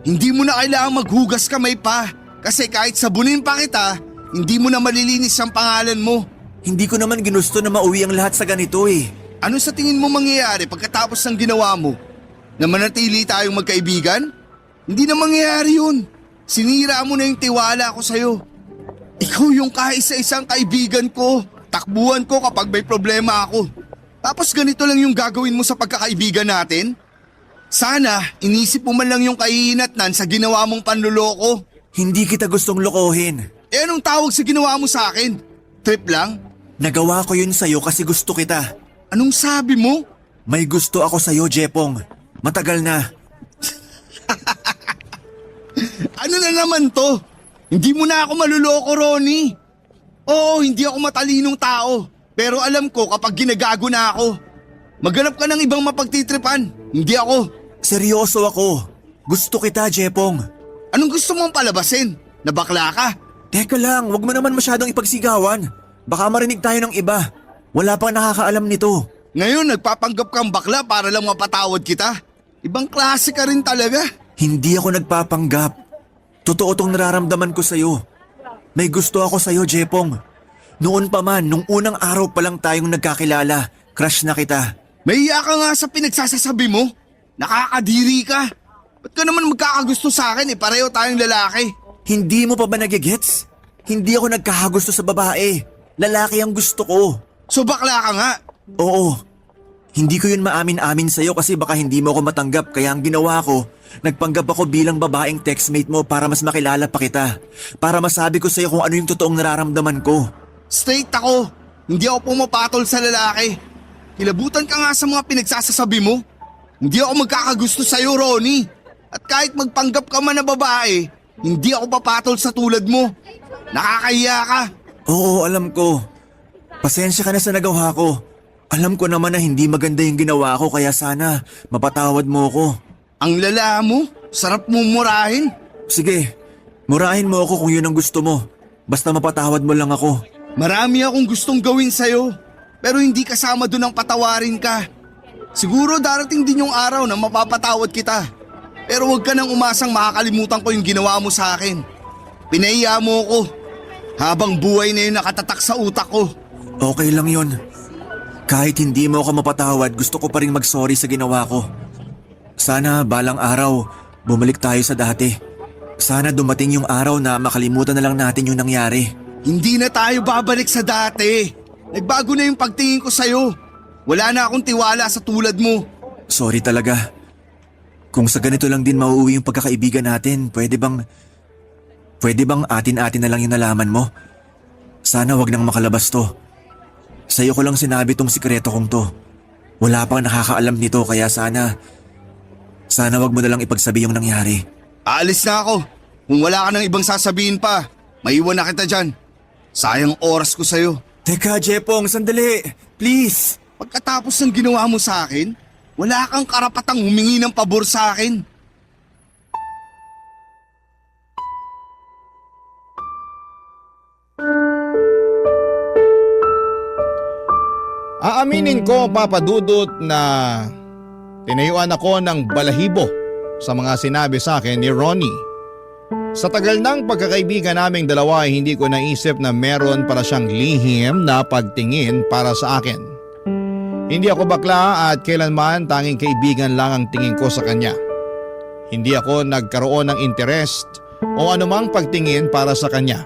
Hindi mo na kailangang maghugas kamay pa. Kasi kahit sabunin pa kita, hindi mo na malilinis ang pangalan mo. Hindi ko naman ginusto na mauwi ang lahat sa ganito eh. Ano sa tingin mo mangyayari pagkatapos ng ginawa mo? Na manatili tayong magkaibigan? Hindi na mangyayari yun. Sinira mo na yung tiwala ko sa'yo. Ikaw yung kaisa-isang kaibigan ko. Takbuhan ko kapag may problema ako. Tapos ganito lang yung gagawin mo sa pagkakaibigan natin? Sana inisip mo man lang yung kahihinatnan sa ginawa mong panluloko. Hindi kita gustong lokohin. Eh anong tawag sa ginawa mo sa akin? Trip lang? Nagawa ko yun sa'yo kasi gusto kita. Anong sabi mo? May gusto ako sa'yo, Jepong. Matagal na. Ano na naman to? Hindi mo na ako maluloko, Ronnie. Oo, hindi ako matalinong tao. Pero alam ko kapag ginagago na ako. Maghanap ka ng ibang mapagtitripan. Hindi ako. Seryoso ako. Gusto kita, Jepong. Anong gusto mong palabasin? Na bakla ka? Teka lang, wag mo naman masyadong ipagsigawan. Baka marinig tayo ng iba. Wala pang nakakaalam nito. Ngayon nagpapanggap kang bakla para lang mapatawad kita. Ibang klase ka rin talaga. Hindi ako nagpapanggap. Totoo tong nararamdaman ko sa'yo. May gusto ako sa'yo, Jepong. Noon pa man, nung unang araw pa lang tayong nagkakilala, crush na kita. May iya ka nga sa pinagsasasabi mo. Nakakadiri ka. Ba't ka naman magkakagusto sa akin pareho tayong lalaki. Hindi mo pa ba nagigets? Hindi ako nagkakagusto sa babae. Lalaki ang gusto ko. So bakla ka nga. Oo. Hindi ko yun maamin-amin sa'yo kasi baka hindi mo ako matanggap kaya ang ginawa ko, nagpanggap ako bilang babaeng textmate mo para mas makilala pa kita. Para masabi ko sa'yo kung ano yung totoong nararamdaman ko. Straight ako. Hindi ako pumapatol sa lalaki. Kilabutan ka nga sa mga pinagsasasabi mo. Hindi ako magkakagusto sa'yo, Ronnie. At kahit magpanggap ka man na babae, hindi ako papatol sa tulad mo. Nakakahiya ka. Oo, alam ko. Pasensya ka na sa nagawa ko. Alam ko naman na hindi maganda yung ginawa ko kaya sana mapatawad mo ko. Ang lala mo, sarap mo murahin. Sige, murahin mo ako kung yun ang gusto mo. Basta mapatawad mo lang ako. Marami akong gustong gawin sa'yo, pero hindi kasama dun ang patawarin ka. Siguro darating din yung araw na mapapatawad kita. Pero huwag ka nang umasang makakalimutan ko yung ginawa mo sa akin. Pinahiya mo ko. Habang buhay na yun nakatatak sa utak ko. Okay lang yun. Kahit hindi mo ako mapatawad, gusto ko pa rin mag-sorry sa ginawa ko. Sana balang araw, bumalik tayo sa dati. Sana dumating yung araw na makalimutan na lang natin yung nangyari. Hindi na tayo babalik sa dati. Nagbago na yung pagtingin ko sa'yo. Wala na akong tiwala sa tulad mo. Sorry talaga. Kung sa ganito lang din mauuwi yung pagkakaibigan natin, pwede bang atin-atin na lang yung nalaman mo? Sana wag nang makalabas to. Sa'yo ko lang sinabi tong sikreto kong to. Wala pang nakakaalam nito kaya sana wag mo na lang ipagsabi yung nangyari. Aalis na ako. Kung wala ka nang ibang sasabihin pa, maiwan na kita dyan. Sayang oras ko sa'yo. Teka, Jepong, sandali. Please. Pagkatapos ng ginawa mo sa akin, wala kang karapatang humingi ng pabor sa akin. Aaminin ko, Papa Dudut, na tinayuan ako ng balahibo sa mga sinabi sa akin ni Ronnie. Sa tagal ng pagkakaibigan naming dalawa ay hindi ko naisip na meron para siyang lihim na pagtingin para sa akin. Hindi ako bakla at kailanman tanging kaibigan lang ang tingin ko sa kanya. Hindi ako nagkaroon ng interest o anumang pagtingin para sa kanya.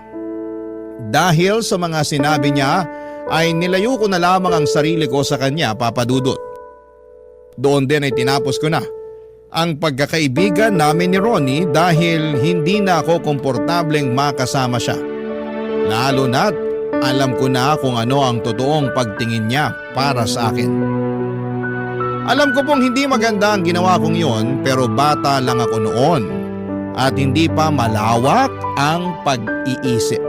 Dahil sa mga sinabi niya ay nilayo ko na lamang ang sarili ko sa kanya, Papa Dudut. Doon din ay tinapos ko na ang pagkakaibigan namin ni Ronnie dahil hindi na ako komportableng makasama siya. Lalo na't alam ko na kung ano ang totoong pagtingin niya para sa akin. Alam ko pong hindi maganda ang ginawa kong yon pero bata lang ako noon at hindi pa malawak ang pag-iisip.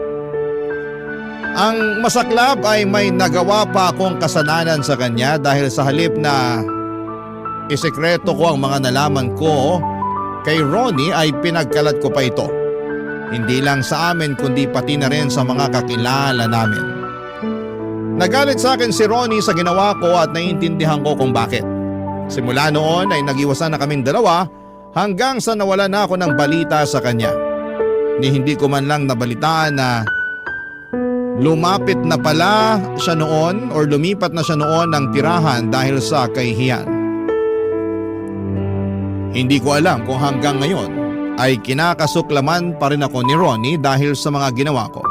Ang masaklap ay may nagawa pa akong kasalanan sa kanya dahil sa halip na isekreto ko ang mga nalaman ko kay Ronnie ay pinagkalat ko pa ito. Hindi lang sa amin kundi pati na rin sa mga kakilala namin. Nagalit sa akin si Ronnie sa ginawa ko at naiintindihan ko kung bakit. Simula noon ay nag-iwasan na kaming dalawa hanggang sa nawala na ako ng balita sa kanya. Ni hindi ko man lang nabalitaan na lumapit na pala siya noon or lumipat na siya noon ng tirahan dahil sa kahihiyan. Hindi ko alam kung hanggang ngayon ay kinakasuklaman pa rin ako ni Ronnie dahil sa mga ginawa ko.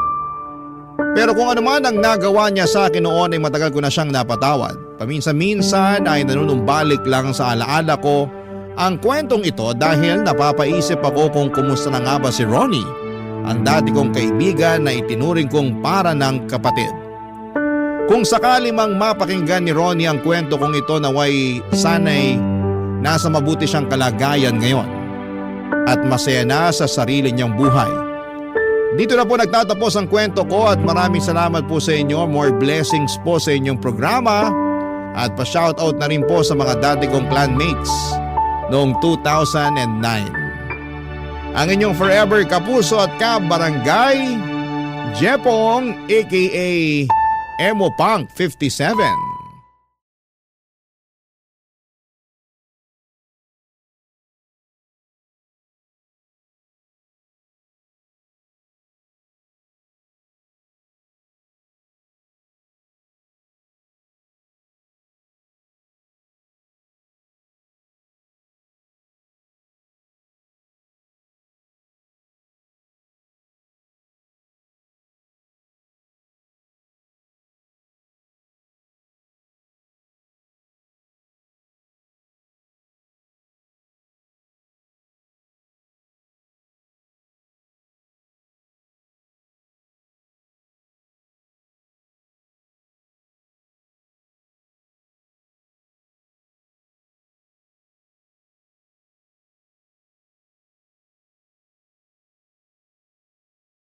Pero kung ano man ang nagawa niya sa akin noon ay matagal ko na siyang napatawad. Paminsan-minsan ay nanunumbalik lang sa alaala ko ang kwentong ito dahil napapaisip ako kung kumusta na nga ba si Ronnie, ang dati kong kaibigan na itinuring kong para ng kapatid. Kung sakali mang mapakinggan ni Ronnie ang kwento kong ito naway sanay nasa mabuti siyang kalagayan ngayon. at masaya na sa sarili niyang buhay. Dito na po nagtatapos ang kwento ko at maraming salamat po sa inyo. More blessings po sa inyong programa at pa-shoutout na rin po sa mga dati kong clanmates noong 2009. Ang inyong forever kapuso at kabarangay, Jepong aka Emo Punk 57.